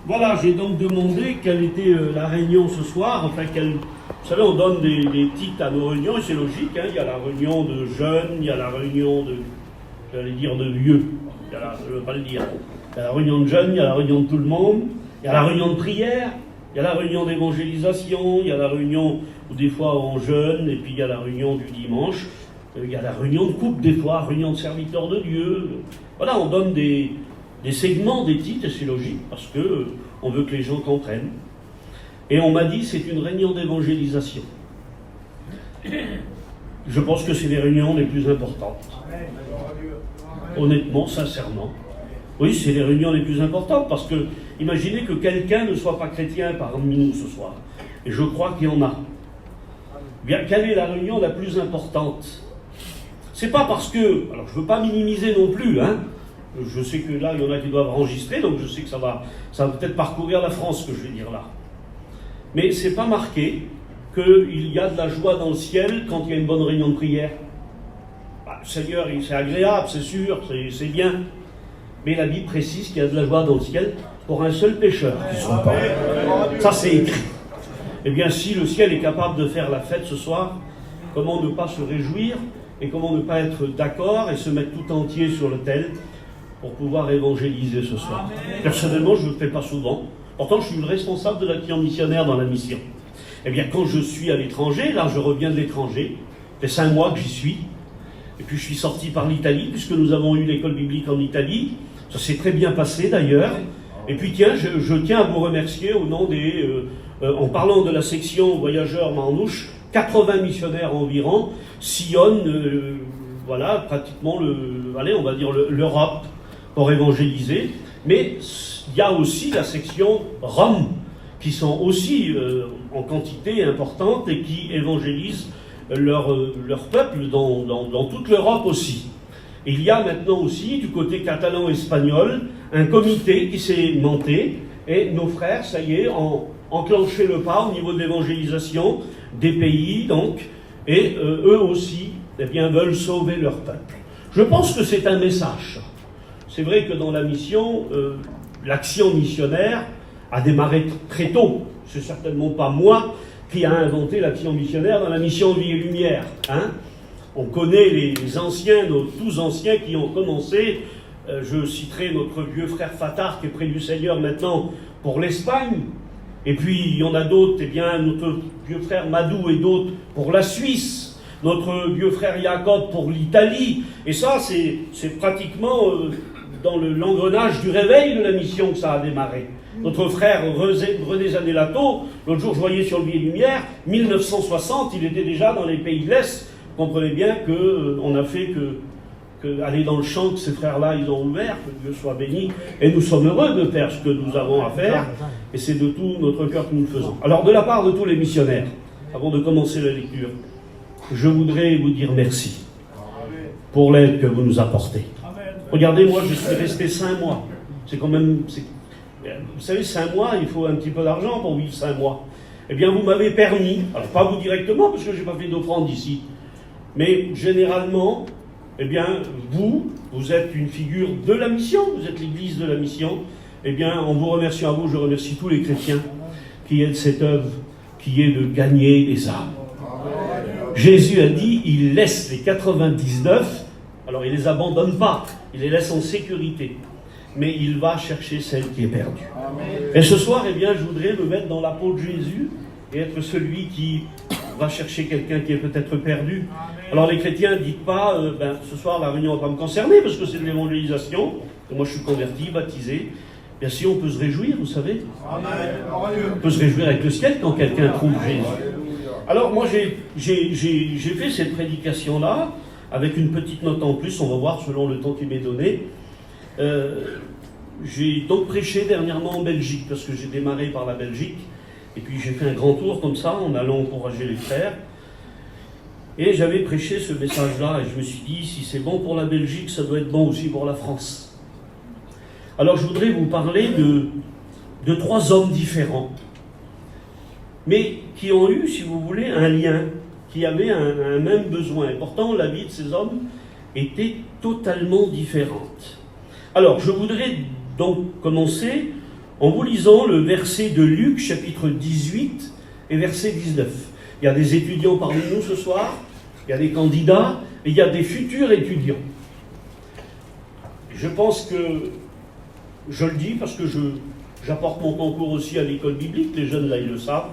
Voilà, j'ai donc demandé quelle était la réunion ce soir. Enfin, vous savez, on donne des titres à nos réunions et c'est logique. Hein, il y a la réunion de jeunes, il y a la réunion de, j'allais dire, de vieux. Je ne veux pas le dire. Il y a la réunion de jeunes, il y a la réunion de tout le monde, il y a la réunion de prière, il y a la réunion d'évangélisation, il y a la réunion où des fois on jeûne, et puis il y a la réunion du dimanche, il y a la réunion de couple des fois, réunion de serviteurs de Dieu. Voilà, on donne des segments des titres, et c'est logique, parce que on veut que les gens comprennent. Et on m'a dit, c'est une réunion d'évangélisation. Je pense que c'est les réunions les plus importantes. Honnêtement, sincèrement. Oui, c'est les réunions les plus importantes, parce que imaginez que quelqu'un ne soit pas chrétien parmi nous ce soir. Et je crois qu'il y en a. Bien, quelle est la réunion la plus importante? C'est pas parce que... Alors, je ne veux pas minimiser non plus, hein. Je sais que là, il y en a qui doivent enregistrer, donc je sais que ça va peut-être parcourir la France, ce que je vais dire là. Mais c'est pas marqué qu'il y a de la joie dans le ciel quand il y a une bonne réunion de prière. Bah, le Seigneur, c'est agréable, c'est sûr, c'est bien. Mais la Bible précise qu'il y a de la joie dans le ciel pour un seul pécheur qui soit pas. Ça, c'est écrit. Eh bien, si le ciel est capable de faire la fête ce soir, comment ne pas se réjouir et comment ne pas être d'accord et se mettre tout entier sur l'autel pour pouvoir évangéliser ce soir. Personnellement, je ne le fais pas souvent. Pourtant, je suis le responsable de l'action missionnaire dans la mission. Eh bien, quand je suis à l'étranger, là, je reviens de l'étranger. Ça fait 5 mois que j'y suis. Et puis, je suis sorti par l'Italie, puisque nous avons eu l'école biblique en Italie. Ça s'est très bien passé, d'ailleurs. Et puis, tiens, je tiens à vous remercier au nom des... en parlant de la section voyageurs Marnouche, 80 missionnaires environ sillonnent, voilà, pratiquement on va dire l'Europe pour évangéliser. Mais il y a aussi la section Rome, qui sont aussi en quantité importante et qui évangélisent leur peuple dans toute l'Europe aussi. Et il y a maintenant aussi, du côté catalan-espagnol, un comité qui s'est monté, et nos frères, ça y est, ont enclenché le pas au niveau de l'évangélisation des pays, donc, et eux aussi, eh bien, veulent sauver leur peuple. Je pense que c'est un message. C'est vrai que dans la mission, l'action missionnaire a démarré très tôt. C'est certainement pas moi qui a inventé l'action missionnaire dans la mission Vie et Lumière. Hein, on connaît les anciens, nos tous anciens qui ont commencé. Je citerai notre vieux frère Fatard qui est près du Seigneur maintenant pour l'Espagne. Et puis il y en a d'autres, eh bien notre vieux frère Madou et d'autres pour la Suisse. Notre vieux frère Jacob pour l'Italie. Et ça, c'est pratiquement dans l'engrenage du réveil de la mission que ça a démarré. Notre frère René Zanellato, l'autre jour je voyais sur le Vie et Lumière, 1960, il était déjà dans les pays de l'Est. Vous comprenez bien qu'on a fait que aller dans le champ que ces frères-là, ils ont ouvert, que Dieu soit béni. Et nous sommes heureux de faire ce que nous avons à faire. Et c'est de tout notre cœur que nous le faisons. Alors, de la part de tous les missionnaires, avant de commencer la lecture, je voudrais vous dire merci pour l'aide que vous nous apportez. Regardez, moi, je suis resté 5 mois. C'est quand même... Vous savez, 5 mois, il faut un petit peu d'argent pour vivre 5 mois. Eh bien, vous m'avez permis, alors pas vous directement, parce que je n'ai pas fait d'offrande ici, mais généralement, eh bien, vous êtes une figure de la mission, vous êtes l'église de la mission. Eh bien, en vous remerciant à vous, je remercie tous les chrétiens qui aident cette œuvre, qui est de gagner les âmes. Jésus a dit, il laisse les 99, alors il ne les abandonne pas, il les laisse en sécurité, mais il va chercher celle qui est perdue. Et ce soir, eh bien, je voudrais me mettre dans la peau de Jésus et être celui qui va chercher quelqu'un qui est peut-être perdu. Alors les chrétiens, dites pas, ce soir la réunion ne va pas me concerner parce que c'est de l'évangélisation, et moi je suis converti, baptisé. Bien sûr, on peut se réjouir, vous savez. On peut se réjouir avec le ciel quand quelqu'un trouve Jésus. Alors moi j'ai fait cette prédication-là, avec une petite note en plus, on va voir selon le temps qui m'est donné. J'ai donc prêché dernièrement en Belgique, parce que j'ai démarré par la Belgique, et puis j'ai fait un grand tour comme ça, en allant encourager les frères. Et j'avais prêché ce message-là, et je me suis dit, si c'est bon pour la Belgique, ça doit être bon aussi pour la France. Alors je voudrais vous parler de 3 hommes différents, mais qui ont eu, si vous voulez, un lien, qui avaient un même besoin. Et pourtant, la vie de ces hommes était totalement différente. Alors, je voudrais donc commencer en vous lisant le verset de Luc, chapitre 18 et verset 19. Il y a des étudiants parmi nous ce soir, il y a des candidats, et il y a des futurs étudiants. Je pense que, je le dis parce que j'apporte mon concours aussi à l'école biblique, les jeunes là ils le savent,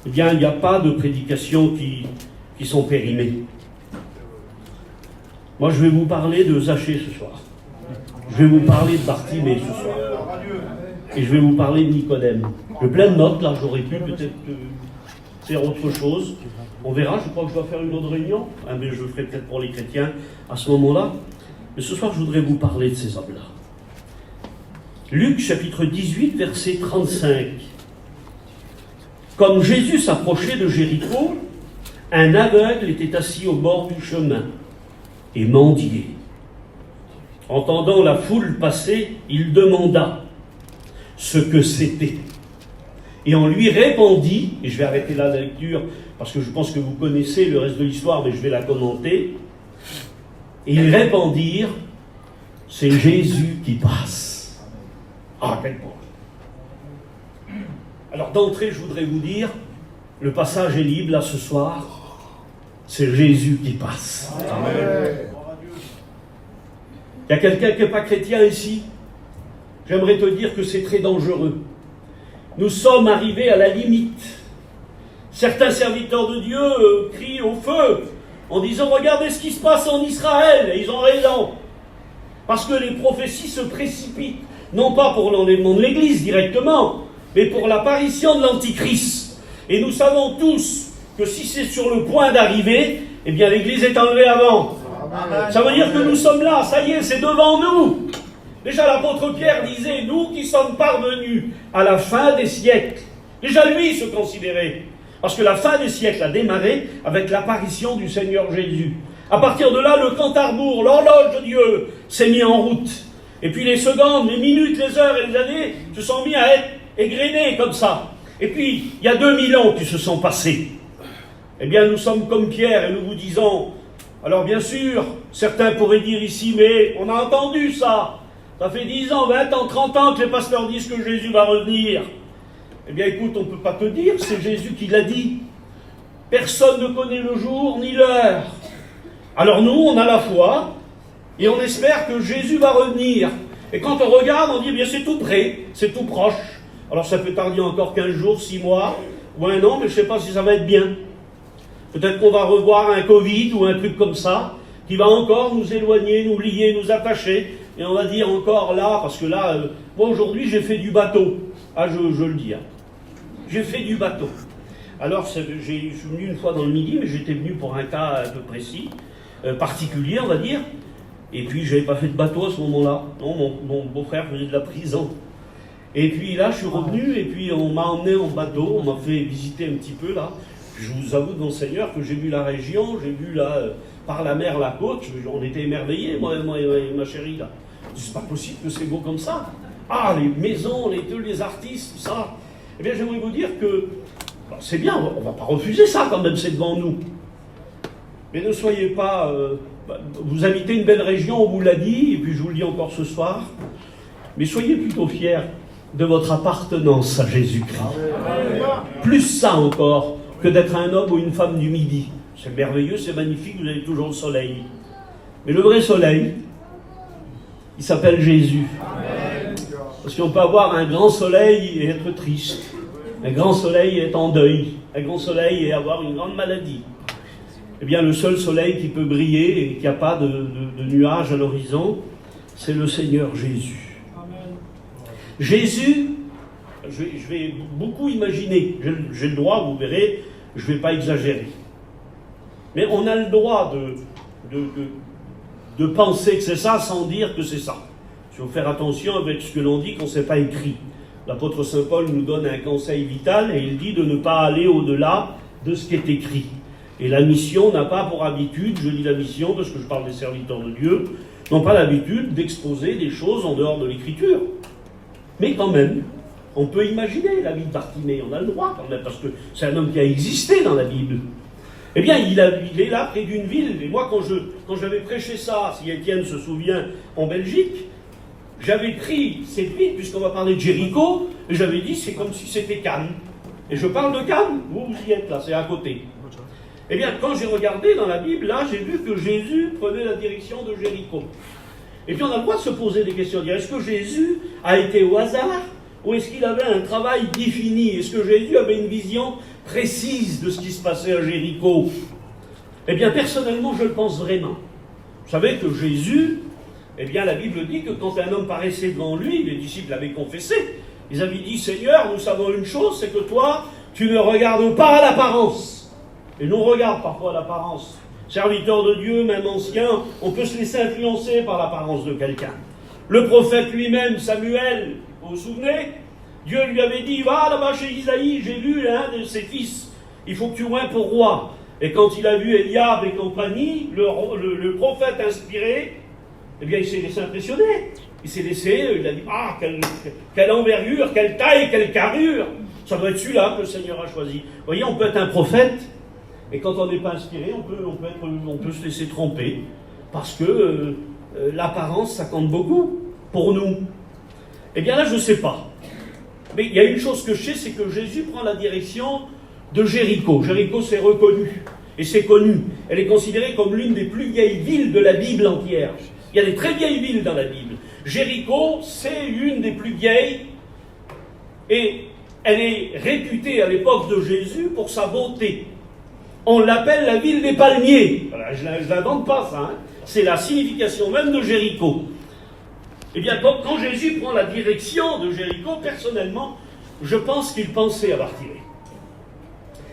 eh bien il n'y a pas de prédications qui sont périmées. Moi je vais vous parler de Zachée ce soir. Je vais vous parler de Bartimée ce soir. Et je vais vous parler de Nicodème. J'ai plein de notes là, j'aurais pu peut-être faire autre chose. On verra, je crois que je dois faire une autre réunion. Mais je le ferai peut-être pour les chrétiens à ce moment-là. Mais ce soir, je voudrais vous parler de ces hommes-là. Luc, chapitre 18, verset 35. Comme Jésus s'approchait de Jéricho, un aveugle était assis au bord du chemin et mendiait. Entendant la foule passer, il demanda ce que c'était. Et on lui répondit, et je vais arrêter là la lecture, parce que je pense que vous connaissez le reste de l'histoire, mais je vais la commenter. Et ils répondirent, c'est Jésus qui passe. Ah, quel point. Alors d'entrée, je voudrais vous dire, le passage est libre là ce soir, c'est Jésus qui passe. Amen. Il y a quelqu'un qui n'est pas chrétien ici? J'aimerais te dire que c'est très dangereux. Nous sommes arrivés à la limite. Certains serviteurs de Dieu crient au feu en disant « Regardez ce qui se passe en Israël !» Et ils ont raison. Parce que les prophéties se précipitent. Non pas pour l'enlèvement de l'Église directement, mais pour l'apparition de l'Antichrist. Et nous savons tous que si c'est sur le point d'arriver, eh bien l'Église est enlevée avant. Ça veut dire que nous sommes là, ça y est, c'est devant nous. Déjà l'apôtre Pierre disait, nous qui sommes parvenus à la fin des siècles. Déjà lui se considérait. Parce que la fin des siècles a démarré avec l'apparition du Seigneur Jésus. À partir de là, le compte à rebours, l'horloge de Dieu s'est mis en route. Et puis les secondes, les minutes, les heures et les années se sont mis à être égrenées comme ça. Et puis, il y a 2000 ans qui se sont passés. Eh bien, nous sommes comme Pierre et nous vous disons, alors bien sûr, certains pourraient dire ici, mais on a entendu ça. Ça fait 10 ans, 20 ans, 30 ans que les pasteurs disent que Jésus va revenir. Eh bien écoute, on ne peut pas te dire, c'est Jésus qui l'a dit. Personne ne connaît le jour ni l'heure. Alors nous, on a la foi, et on espère que Jésus va revenir. Et quand on regarde, on dit, eh bien c'est tout près, c'est tout proche. Alors ça peut tarder encore 15 jours, 6 mois, ou 1 an, mais je ne sais pas si ça va être bien. Peut-être qu'on va revoir un Covid ou un truc comme ça, qui va encore nous éloigner, nous lier, nous attacher. Et on va dire encore là, parce que là, moi aujourd'hui j'ai fait du bateau. Ah, je le dis. Hein. J'ai fait du bateau. Alors, je suis venu une fois dans le Midi, mais j'étais venu pour un cas un peu précis, particulier, on va dire. Et puis, je n'avais pas fait de bateau à ce moment-là. Non, mon beau-frère faisait de la prison. Et puis là, je suis revenu, et puis on m'a emmené en bateau, on m'a fait visiter un petit peu là. Je vous avoue devant le Seigneur que j'ai vu la région, j'ai vu là, par la mer, la côte. On était émerveillés, moi et ma chérie là. C'est pas possible que c'est beau comme ça. Ah, les maisons, les artistes, tout ça. Eh bien, j'aimerais vous dire que c'est bien, on ne va pas refuser ça quand même, c'est devant nous. Mais ne soyez pas... vous habitez une belle région, on vous l'a dit, et puis je vous le dis encore ce soir, mais soyez plutôt fiers de votre appartenance à Jésus-Christ. Plus ça encore que d'être un homme ou une femme du Midi. C'est merveilleux, c'est magnifique, vous avez toujours le soleil. Mais le vrai soleil, il s'appelle Jésus. Parce qu'on peut avoir un grand soleil et être triste, un grand soleil et être en deuil, un grand soleil et avoir une grande maladie. Eh bien, le seul soleil qui peut briller et qui n'a pas de nuages à l'horizon, c'est le Seigneur Jésus. Amen. Jésus, je vais beaucoup imaginer, j'ai le droit, vous verrez, je ne vais pas exagérer. Mais on a le droit de penser que c'est ça sans dire que c'est ça. Il faut faire attention avec ce que l'on dit quand ce n'est pas écrit. L'apôtre Saint Paul nous donne un conseil vital et il dit de ne pas aller au-delà de ce qui est écrit. Et la mission n'a pas pour habitude, je dis la mission parce que je parle des serviteurs de Dieu, n'ont pas l'habitude d'exposer des choses en dehors de l'écriture. Mais quand même, on peut imaginer la vie de Bartimée, on a le droit quand même, parce que c'est un homme qui a existé dans la Bible. Eh bien, il est là près d'une ville, et moi quand j'avais prêché ça, si Étienne se souvient, en Belgique, j'avais pris cette ville, puisqu'on va parler de Jéricho, et j'avais dit c'est comme si c'était Cannes. Et je parle de Cannes, vous y êtes là, c'est à côté. Eh bien, quand j'ai regardé dans la Bible, là, j'ai vu que Jésus prenait la direction de Jéricho. Et puis on a le droit de se poser des questions, dire est-ce que Jésus a été au hasard, ou est-ce qu'il avait un travail défini? Est-ce que Jésus avait une vision précise de ce qui se passait à Jéricho? Eh bien, personnellement, je le pense vraiment. Vous savez que Jésus, eh bien, la Bible dit que quand un homme paraissait devant lui, les disciples l'avaient confessé, ils avaient dit, Seigneur, nous savons une chose, c'est que toi, tu ne regardes pas à l'apparence. Et nous, on regarde parfois à l'apparence. Serviteur de Dieu, même ancien, on peut se laisser influencer par l'apparence de quelqu'un. Le prophète lui-même, Samuel, vous vous souvenez? Dieu lui avait dit, va là-bas chez Isaïe, j'ai vu un de ses fils, il faut que tu oins pour roi. Et quand il a vu Eliab et compagnie, le prophète inspiré, eh bien il s'est laissé impressionner. Il s'est laissé, il a dit, ah, quelle envergure, quelle taille, quelle carrure. Ça doit être celui-là que le Seigneur a choisi. Vous voyez, on peut être un prophète, et quand on n'est pas inspiré, on peut se laisser tromper, parce que l'apparence, ça compte beaucoup pour nous. Eh bien là, je ne sais pas. Mais il y a une chose que je sais, c'est que Jésus prend la direction de Jéricho. Jéricho, c'est reconnu, et c'est connu. Elle est considérée comme l'une des plus vieilles villes de la Bible entière. Il y a des très vieilles villes dans la Bible. Jéricho, c'est une des plus vieilles, et elle est réputée à l'époque de Jésus pour sa beauté. On l'appelle la ville des palmiers. Voilà, je ne l'invente pas, ça. Hein. C'est la signification même de Jéricho. Eh bien, quand Jésus prend la direction de Jéricho, personnellement, je pense qu'il pensait à Bartimée.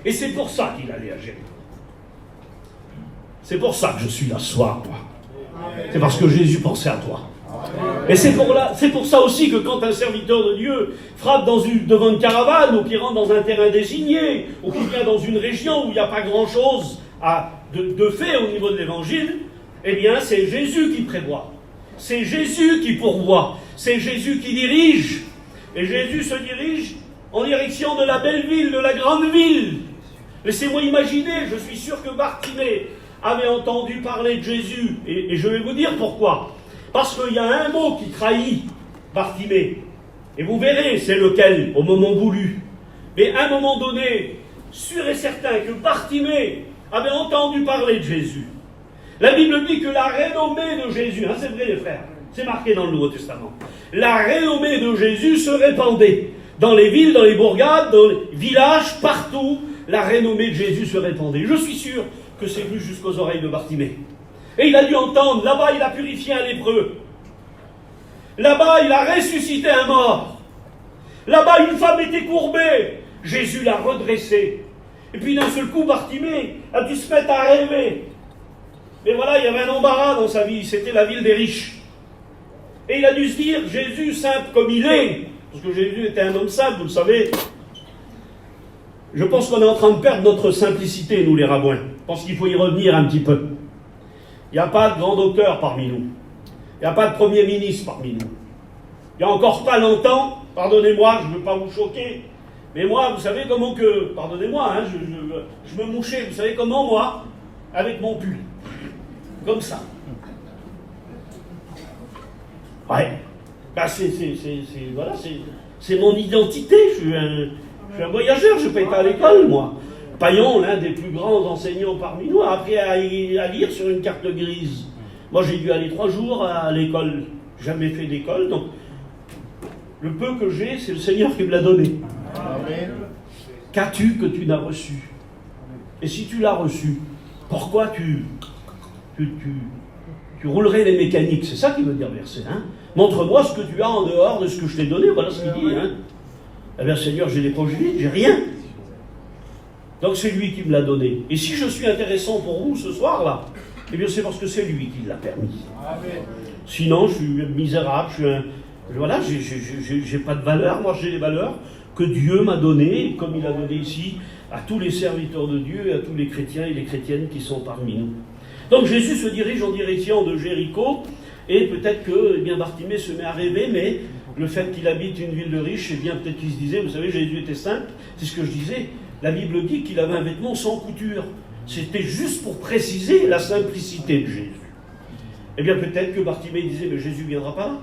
Et c'est pour ça qu'il allait à Jéricho. C'est pour ça que je suis là ce soir, moi. C'est parce que Jésus pensait à toi. Et c'est pour ça aussi que quand un serviteur de Dieu frappe devant une caravane, ou qui rentre dans un terrain désigné, ou qui vient dans une région où il n'y a pas grand-chose de fait au niveau de l'évangile, eh bien c'est Jésus qui prévoit. C'est Jésus qui pourvoit. C'est Jésus qui dirige. Et Jésus se dirige en direction de la belle ville, de la grande ville. Laissez-moi imaginer, je suis sûr que Bartimée avait entendu parler de Jésus. Et je vais vous dire pourquoi. Parce qu'il y a un mot qui trahit Bartimée. Et vous verrez, c'est lequel, au moment voulu. Mais à un moment donné, sûr et certain que Bartimée avait entendu parler de Jésus. La Bible dit que la renommée de Jésus, hein, c'est vrai les frères, c'est marqué dans le Nouveau Testament, la renommée de Jésus se répandait. Dans les villes, dans les bourgades, dans les villages, partout, la renommée de Jésus se répandait. Je suis sûr que c'est venu jusqu'aux oreilles de Bartimée. Et il a dû entendre, là-bas il a purifié un lépreux. Là-bas il a ressuscité un mort. Là-bas une femme était courbée. Jésus l'a redressée. Et puis d'un seul coup, Bartimée a dû se mettre à rêver. Mais voilà, il y avait un embarras dans sa vie, c'était la ville des riches. Et il a dû se dire, Jésus, simple comme il est, parce que Jésus était un homme simple, vous le savez. Je pense qu'on est en train de perdre notre simplicité, nous les rabbins. Je pense qu'il faut y revenir un petit peu. Il n'y a pas de grand docteur parmi nous. Il n'y a pas de premier ministre parmi nous. Il n'y a encore pas longtemps, pardonnez-moi, je ne veux pas vous choquer, mais moi, vous savez comment que, pardonnez-moi, hein, je me mouchais, vous savez comment moi, avec mon pull. Comme ça. Ouais. Bah voilà, c'est mon identité. Je suis un voyageur, je n'ai pas été à l'école, moi. Paillon, l'un des plus grands enseignants parmi nous, a appris à lire sur une carte grise. Moi, j'ai dû aller 3 jours à l'école. Jamais fait d'école, donc le peu que j'ai, c'est le Seigneur qui me l'a donné. Amen. Qu'as-tu que tu n'as reçu? Et si tu l'as reçu, pourquoi tu roulerais les mécaniques? C'est ça qui veut dire verset. Hein? Montre-moi ce que tu as en dehors de ce que je t'ai donné. Voilà ce qu'il dit. Hein? Eh bien, Seigneur, j'ai des poches vides, j'ai rien. Donc c'est lui qui me l'a donné. Et si je suis intéressant pour vous ce soir-là, eh bien c'est parce que c'est lui qui l'a permis. Amen. Sinon, je suis misérable, voilà, j'ai pas de valeur. Moi, j'ai les valeurs que Dieu m'a données, comme il a donné ici à tous les serviteurs de Dieu et à tous les chrétiens et les chrétiennes qui sont parmi nous. Donc Jésus se dirige en direction de Jéricho, et peut-être que Bartimée se met à rêver, mais le fait qu'il habite une ville de riches, peut-être qu'il se disait, vous savez, Jésus était simple, c'est ce que je disais, la Bible dit qu'il avait un vêtement sans couture. C'était juste pour préciser la simplicité de Jésus. Eh bien peut-être que Bartimée disait, mais Jésus ne viendra pas là.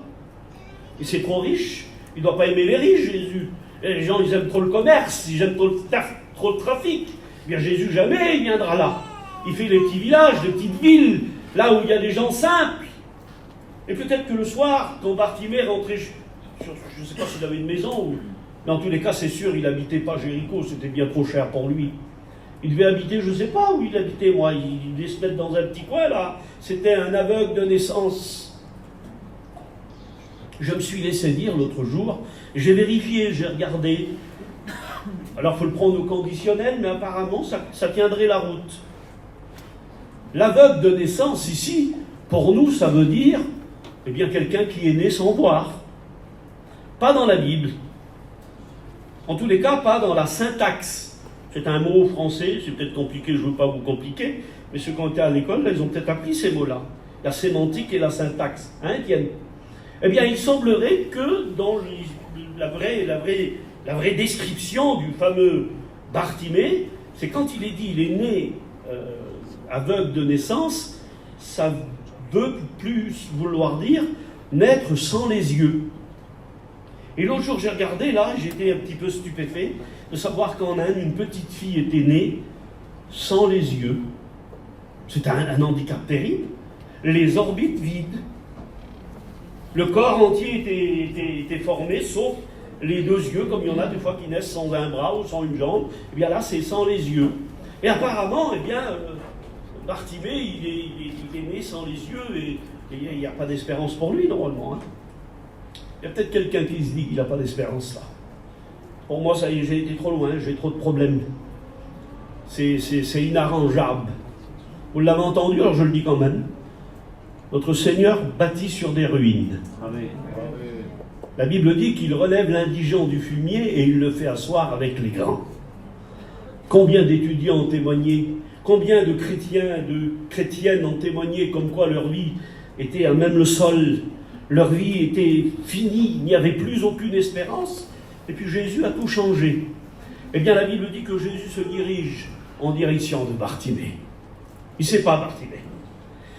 Et c'est trop riche. Il ne doit pas aimer les riches, Jésus. Et les gens, ils aiment trop le commerce, ils aiment trop le trafic. Eh bien, Jésus, jamais il viendra là. Il fait les petits villages, les petites villes, là où il y a des gens simples. Et peut-être que le soir, quand Bartimée rentrait, je ne sais pas s'il avait une maison, mais en tous les cas, c'est sûr, il n'habitait pas Jéricho, c'était bien trop cher pour lui. Il devait habiter, je ne sais pas où il habitait, moi, il devait se mettre dans un petit coin, là. C'était un aveugle de naissance. Je me suis laissé dire l'autre jour, j'ai vérifié, j'ai regardé. Alors, il faut le prendre au conditionnel, mais apparemment, ça tiendrait la route. L'aveugle de naissance, ici, pour nous, ça veut dire, eh bien, quelqu'un qui est né sans voir. Pas dans la Bible. En tous les cas, pas dans la syntaxe. C'est un mot français, c'est peut-être compliqué, je ne veux pas vous compliquer, mais ceux qui ont été à l'école, là, ils ont peut-être appris ces mots-là. La sémantique et la syntaxe, hein, Étienne ? Eh bien, il semblerait que dans la vraie description du fameux Bartimée, c'est quand il est dit, il est né aveugle de naissance, ça veut plus vouloir dire naître sans les yeux. Et l'autre jour, j'ai regardé, là, j'étais un petit peu stupéfait de savoir qu'en Inde, une petite fille était née sans les yeux. C'est un handicap terrible. Les orbites vides. Le corps entier était formé, sauf les deux yeux, comme il y en a des fois qui naissent sans un bras ou sans une jambe. Eh bien là, c'est sans les yeux. Et apparemment, eh bien, Bartimée, il est né sans les yeux et il n'y a pas d'espérance pour lui, normalement. Hein. Il y a peut-être quelqu'un qui se dit qu'il n'a pas d'espérance là. Pour moi, ça y est, j'ai été trop loin, j'ai trop de problèmes. C'est inarrangeable. Vous l'avez entendu, alors je le dis quand même. Notre Seigneur bâtit sur des ruines. Amen. La Bible dit qu'il relève l'indigent du fumier et il le fait asseoir avec les grands. Combien d'étudiants ont témoigné, combien de chrétiens, de chrétiennes ont témoigné comme quoi leur vie était à même le sol, leur vie était finie, il n'y avait plus aucune espérance, et puis Jésus a tout changé. Eh bien la Bible dit que Jésus se dirige en direction de Bartimée. Il ne sait pas Bartimée.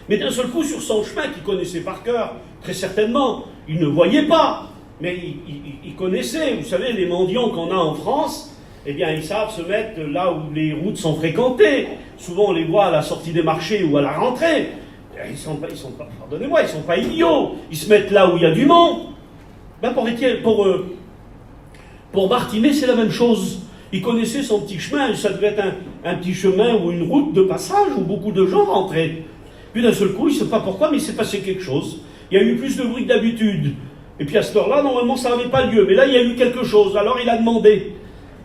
Mais d'un seul coup, sur son chemin, qu'il connaissait par cœur, très certainement, il ne voyait pas, mais il connaissait. Vous savez, les mendiants qu'on a en France, eh bien, ils savent se mettre là où les routes sont fréquentées. Souvent, on les voit à la sortie des marchés ou à la rentrée. Ils sont pas, pardonnez-moi, ils ne sont pas idiots. Ils se mettent là où il y a du monde. Ben pour Bartimée, c'est la même chose. Il connaissait son petit chemin. Ça devait être un petit chemin ou une route de passage où beaucoup de gens rentraient. Puis d'un seul coup, il ne sait pas pourquoi, mais il s'est passé quelque chose. Il y a eu plus de bruit que d'habitude. Et puis à cette heure-là, normalement, ça n'avait pas lieu. Mais là, il y a eu quelque chose. Alors il a demandé.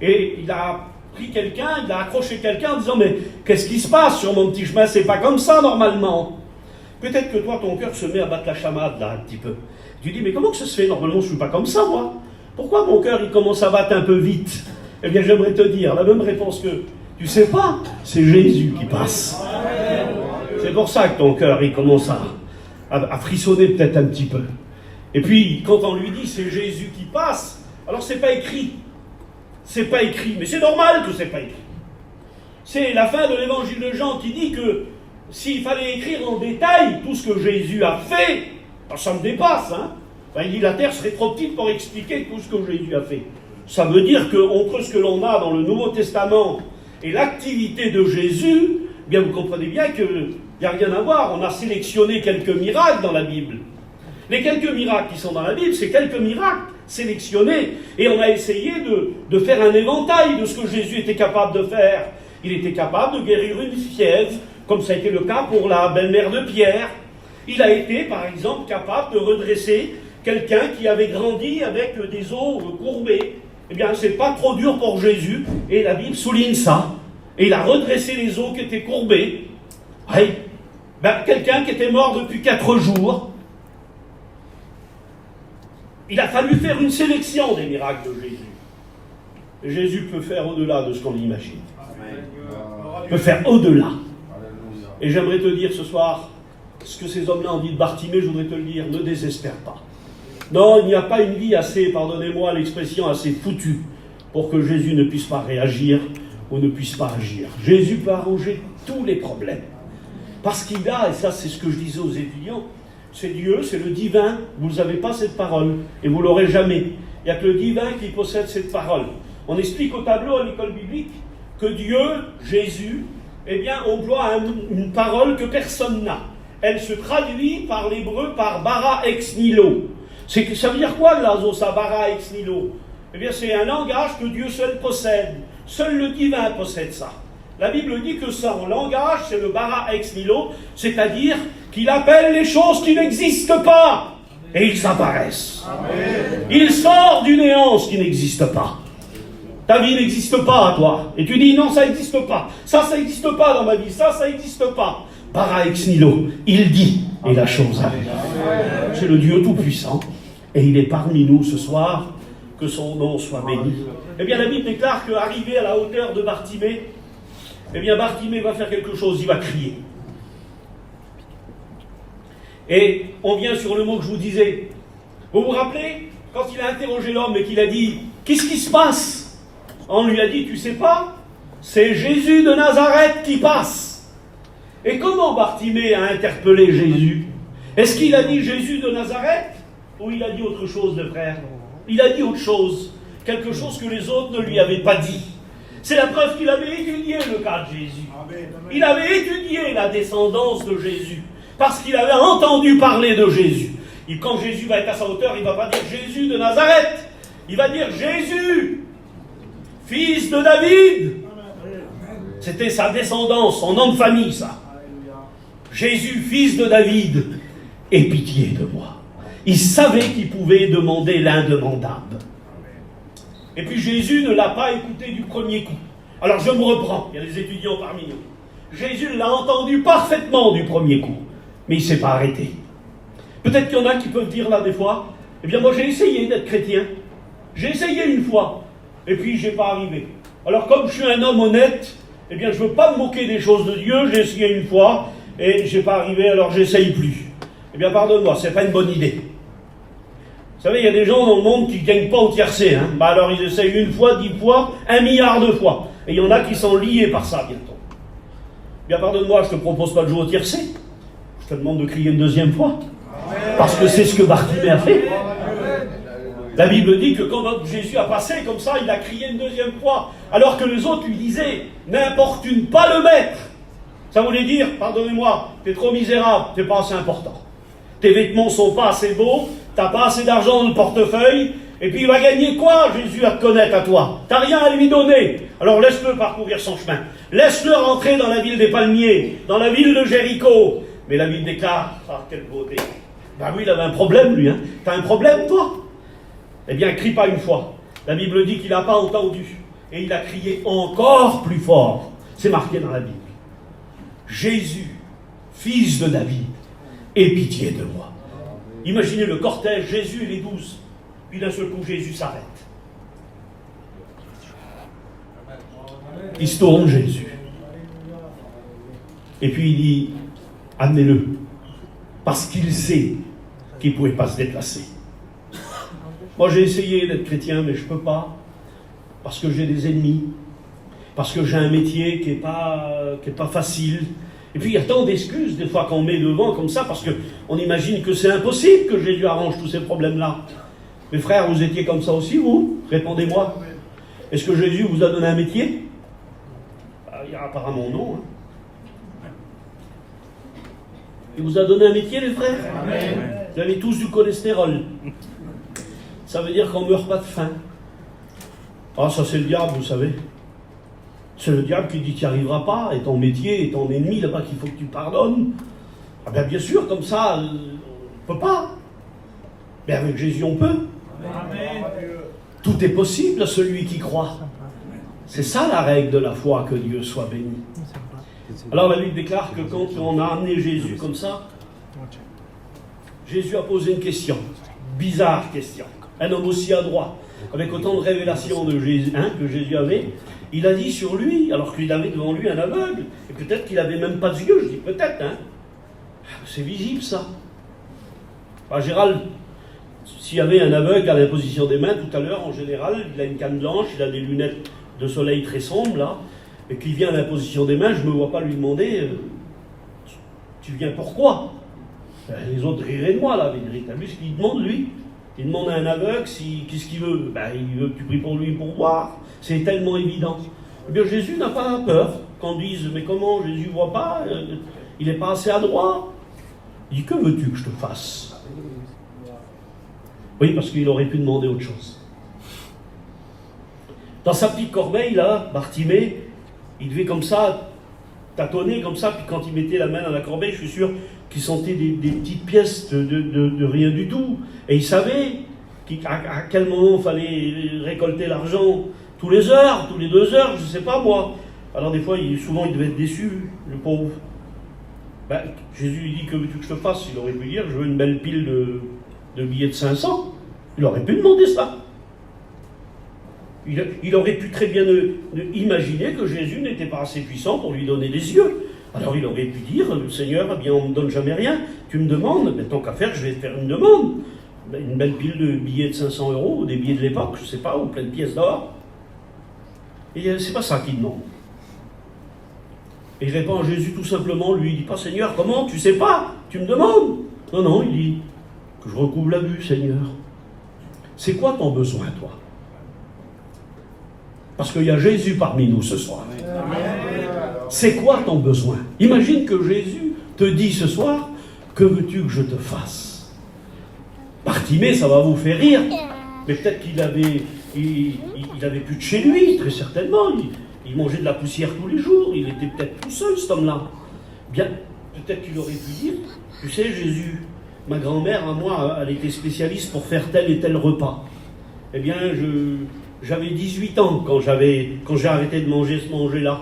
Et il a pris quelqu'un, il a accroché quelqu'un en disant « Mais qu'est-ce qui se passe sur mon petit chemin? C'est pas comme ça, normalement. » Peut-être que toi, ton cœur se met à battre la chamade, là, un petit peu. Tu dis « Mais comment que ça se fait? Normalement, je ne suis pas comme ça, moi. Pourquoi mon cœur, il commence à battre un peu vite? » Eh bien, j'aimerais te dire la même réponse que tu sais pas, c'est Jésus qui passe. C'est pour ça que ton cœur, il commence à frissonner peut-être un petit peu. Et puis, quand on lui dit c'est Jésus qui passe, alors c'est pas écrit. C'est pas écrit, mais c'est normal que c'est pas écrit. C'est la fin de l'évangile de Jean qui dit que s'il fallait écrire en détail tout ce que Jésus a fait, alors ça me dépasse, hein. Enfin, il dit la terre serait trop petite pour expliquer tout ce que Jésus a fait. Ça veut dire qu'entre ce que l'on a dans le Nouveau Testament et l'activité de Jésus, eh bien vous comprenez bien qu'il n'y a rien à voir. On a sélectionné quelques miracles dans la Bible. Les quelques miracles qui sont dans la Bible, c'est quelques miracles sélectionnés. Et on a essayé de faire un éventail de ce que Jésus était capable de faire. Il était capable de guérir une fièvre, comme ça a été le cas pour la belle-mère de Pierre. Il a été, par exemple, capable de redresser quelqu'un qui avait grandi avec des os courbés. Eh bien, c'est pas trop dur pour Jésus, et la Bible souligne ça. Et il a redressé les os qui étaient courbés. Oui. Quelqu'un qui était mort depuis 4 jours. Il a fallu faire une sélection des miracles de Jésus. Et Jésus peut faire au-delà de ce qu'on imagine. Il peut faire au-delà. Et j'aimerais te dire ce soir, ce que ces hommes-là ont dit de Bartimée, je voudrais te le dire, ne désespère pas. Non, il n'y a pas une vie assez, pardonnez-moi l'expression, assez foutue pour que Jésus ne puisse pas réagir ou ne puisse pas agir. Jésus peut arranger tous les problèmes. Parce qu'il a, et ça c'est ce que je disais aux étudiants, c'est Dieu, c'est le divin. Vous n'avez pas cette parole, et vous ne l'aurez jamais. Il n'y a que le divin qui possède cette parole. On explique au tableau à l'école biblique que Dieu, Jésus, eh bien, emploie une parole que personne n'a. Elle se traduit par l'hébreu par bara ex nihilo. Ça veut dire quoi, ça, bara ex nihilo? Eh bien, c'est un langage que Dieu seul possède. Seul le divin possède ça. La Bible dit que ça, en langage, c'est le bara ex nihilo, c'est-à-dire qu'il appelle les choses qui n'existent pas, et ils apparaissent. Amen. Il sort du néant ce qui n'existe pas. Ta vie n'existe pas à toi. Et tu dis, non, ça n'existe pas. Ça n'existe pas dans ma vie. Ça n'existe pas. Bara ex nihilo, il dit, et la chose arrive. C'est le Dieu Tout-Puissant, et il est parmi nous ce soir, que son nom soit béni. Eh bien, la Bible déclare qu'arrivé à la hauteur de Bartimée, eh bien, Bartimée va faire quelque chose, il va crier. Et on vient sur le mot que je vous disais. Vous vous rappelez, quand il a interrogé l'homme et qu'il a dit, qu'est-ce qui se passe? On lui a dit, tu sais pas, c'est Jésus de Nazareth qui passe. Et comment Bartimée a interpellé Jésus? Est-ce qu'il a dit Jésus de Nazareth? Ou il a dit autre chose, le frère? Il a dit autre chose, quelque chose que les autres ne lui avaient pas dit. C'est la preuve qu'il avait étudié le cas de Jésus. Il avait étudié la descendance de Jésus, parce qu'il avait entendu parler de Jésus. Et quand Jésus va être à sa hauteur, il ne va pas dire Jésus de Nazareth, il va dire Jésus, fils de David. C'était sa descendance, son nom de famille, ça. Jésus, fils de David, aie pitié de moi. Il savait qu'il pouvait demander l'indemandable. Et puis Jésus ne l'a pas écouté du premier coup. Alors je me reprends, il y a des étudiants parmi nous. Jésus l'a entendu parfaitement du premier coup, mais il ne s'est pas arrêté. Peut-être qu'il y en a qui peuvent dire là des fois, eh bien moi j'ai essayé d'être chrétien. J'ai essayé une fois, et puis je n'ai pas arrivé. Alors comme je suis un homme honnête, eh bien je ne veux pas me moquer des choses de Dieu, j'ai essayé une fois, et je n'ai pas arrivé, alors j'essaye plus. Eh bien pardonne-moi, ce n'est pas une bonne idée. Vous savez, il y a des gens dans le monde qui ne gagnent pas au tiercé. Alors ils essayent une fois, 10 fois, 1 milliard de fois. Et il y en a qui sont liés par ça bientôt. Bien pardonne-moi, je ne te propose pas de jouer au tiercé. Je te demande de crier une deuxième fois. Parce que c'est ce que Bartimée a fait. La Bible dit que quand Jésus a passé comme ça, il a crié une deuxième fois. Alors que les autres lui disaient, n'importune pas le maître. Ça voulait dire, pardonnez-moi, t'es trop misérable, t'es pas assez important. Tes vêtements sont pas assez beaux, t'as pas assez d'argent dans le portefeuille, et puis il va gagner quoi, Jésus, à te connaître à toi? T'as rien à lui donner. Alors laisse-le parcourir son chemin. Laisse-le rentrer dans la ville des palmiers, dans la ville de Jéricho. Mais la Bible déclare, ah, quelle beauté. Ben oui, il avait un problème, lui. T'as un problème, toi? Eh bien, crie pas une fois. La Bible dit qu'il n'a pas entendu. Et il a crié encore plus fort. C'est marqué dans la Bible. Jésus, fils de David, aie pitié de moi. Imaginez le cortège, Jésus et les 12. Puis d'un seul coup, Jésus s'arrête. Il se tourne, Jésus. Et puis il dit, amenez-le. Parce qu'il sait qu'il ne pouvait pas se déplacer. Moi, j'ai essayé d'être chrétien, mais je ne peux pas. Parce que j'ai des ennemis. Parce que j'ai un métier qui n'est pas facile. Et puis il y a tant d'excuses des fois qu'on met devant comme ça, parce qu'on imagine que c'est impossible que Jésus arrange tous ces problèmes-là. Mes frères, vous étiez comme ça aussi, vous? Répondez-moi. Est-ce que Jésus vous a donné un métier? Apparemment non. Il vous a donné un métier, les frères? Amen. Vous avez tous du cholestérol. Ça veut dire qu'on ne meurt pas de faim. Ah, ça c'est le diable, vous savez. C'est le diable qui dit qu'il n'y arrivera pas, et ton métier, et ton ennemi là-bas qu'il faut que tu pardonnes. Ah bien sûr, comme ça, on ne peut pas. Mais avec Jésus, on peut. Amen. Tout est possible à celui qui croit. C'est ça la règle de la foi, que Dieu soit béni. Alors la Bible déclare que quand on a amené Jésus comme ça, Jésus a posé une question. Bizarre question. Un homme aussi adroit, avec autant de révélations de Jésus, que Jésus avait. Il a dit sur lui, alors qu'il avait devant lui un aveugle, et peut-être qu'il n'avait même pas de yeux, je dis peut-être, c'est visible ça. En général, s'il y avait un aveugle à l'imposition des mains, tout à l'heure, en général, il a une canne blanche, il a des lunettes de soleil très sombres, là, et qu'il vient à l'imposition des mains, je ne me vois pas lui demander, tu viens pourquoi? Les autres riraient de moi, là, mais t'as vu ce qu'il demande, lui? Il demande à un aveugle qu'est-ce qu'il veut. Il veut que tu pries pour lui pour voir. C'est tellement évident. Eh bien, Jésus n'a pas peur quand ils disent, mais comment, Jésus ne voit pas, il n'est pas assez adroit. Il dit, que veux-tu que je te fasse? Oui, parce qu'il aurait pu demander autre chose. Dans sa petite corbeille, là, Bartimée, il devait comme ça, tâtonner comme ça, puis quand il mettait la main dans la corbeille, je suis sûr qu'il sentait des petites pièces de rien du tout. Et il savait à quel moment il fallait récolter l'argent, tous les heures, tous les 2 heures, je ne sais pas moi. Alors des fois, souvent il devait être déçu, le pauvre. Jésus lui dit, que veux-tu que je te fasse? Il aurait pu dire, je veux une belle pile de billets de 500. Il aurait pu demander ça. Il aurait pu très bien imaginer que Jésus n'était pas assez puissant pour lui donner des yeux. Alors il aurait pu dire, Seigneur, eh bien on ne me donne jamais rien, tu me demandes, mais tant qu'à faire, je vais te faire une demande. Une belle pile de billets de 500 €, ou des billets de l'époque, je ne sais pas, ou plein de pièces d'or. Et c'est pas ça qu'il demande. Et il répond à Jésus tout simplement, lui, il dit pas, Seigneur, comment, tu sais pas, tu me demandes. Non, il dit, que je recouvre la vue, Seigneur. C'est quoi ton besoin, toi? Parce qu'il y a Jésus parmi nous ce soir. C'est quoi ton besoin? Imagine que Jésus te dit ce soir, que veux-tu que je te fasse? Bartimée, ça va vous faire rire, mais peut-être qu'il avait plus de chez lui, très certainement. Il mangeait de la poussière tous les jours, il était peut-être tout seul, cet homme-là. Bien, peut-être qu'il aurait pu dire, tu sais, Jésus, ma grand-mère, à moi, elle était spécialiste pour faire tel et tel repas. Eh bien, j'avais 18 ans quand j'ai arrêté de manger ce manger-là.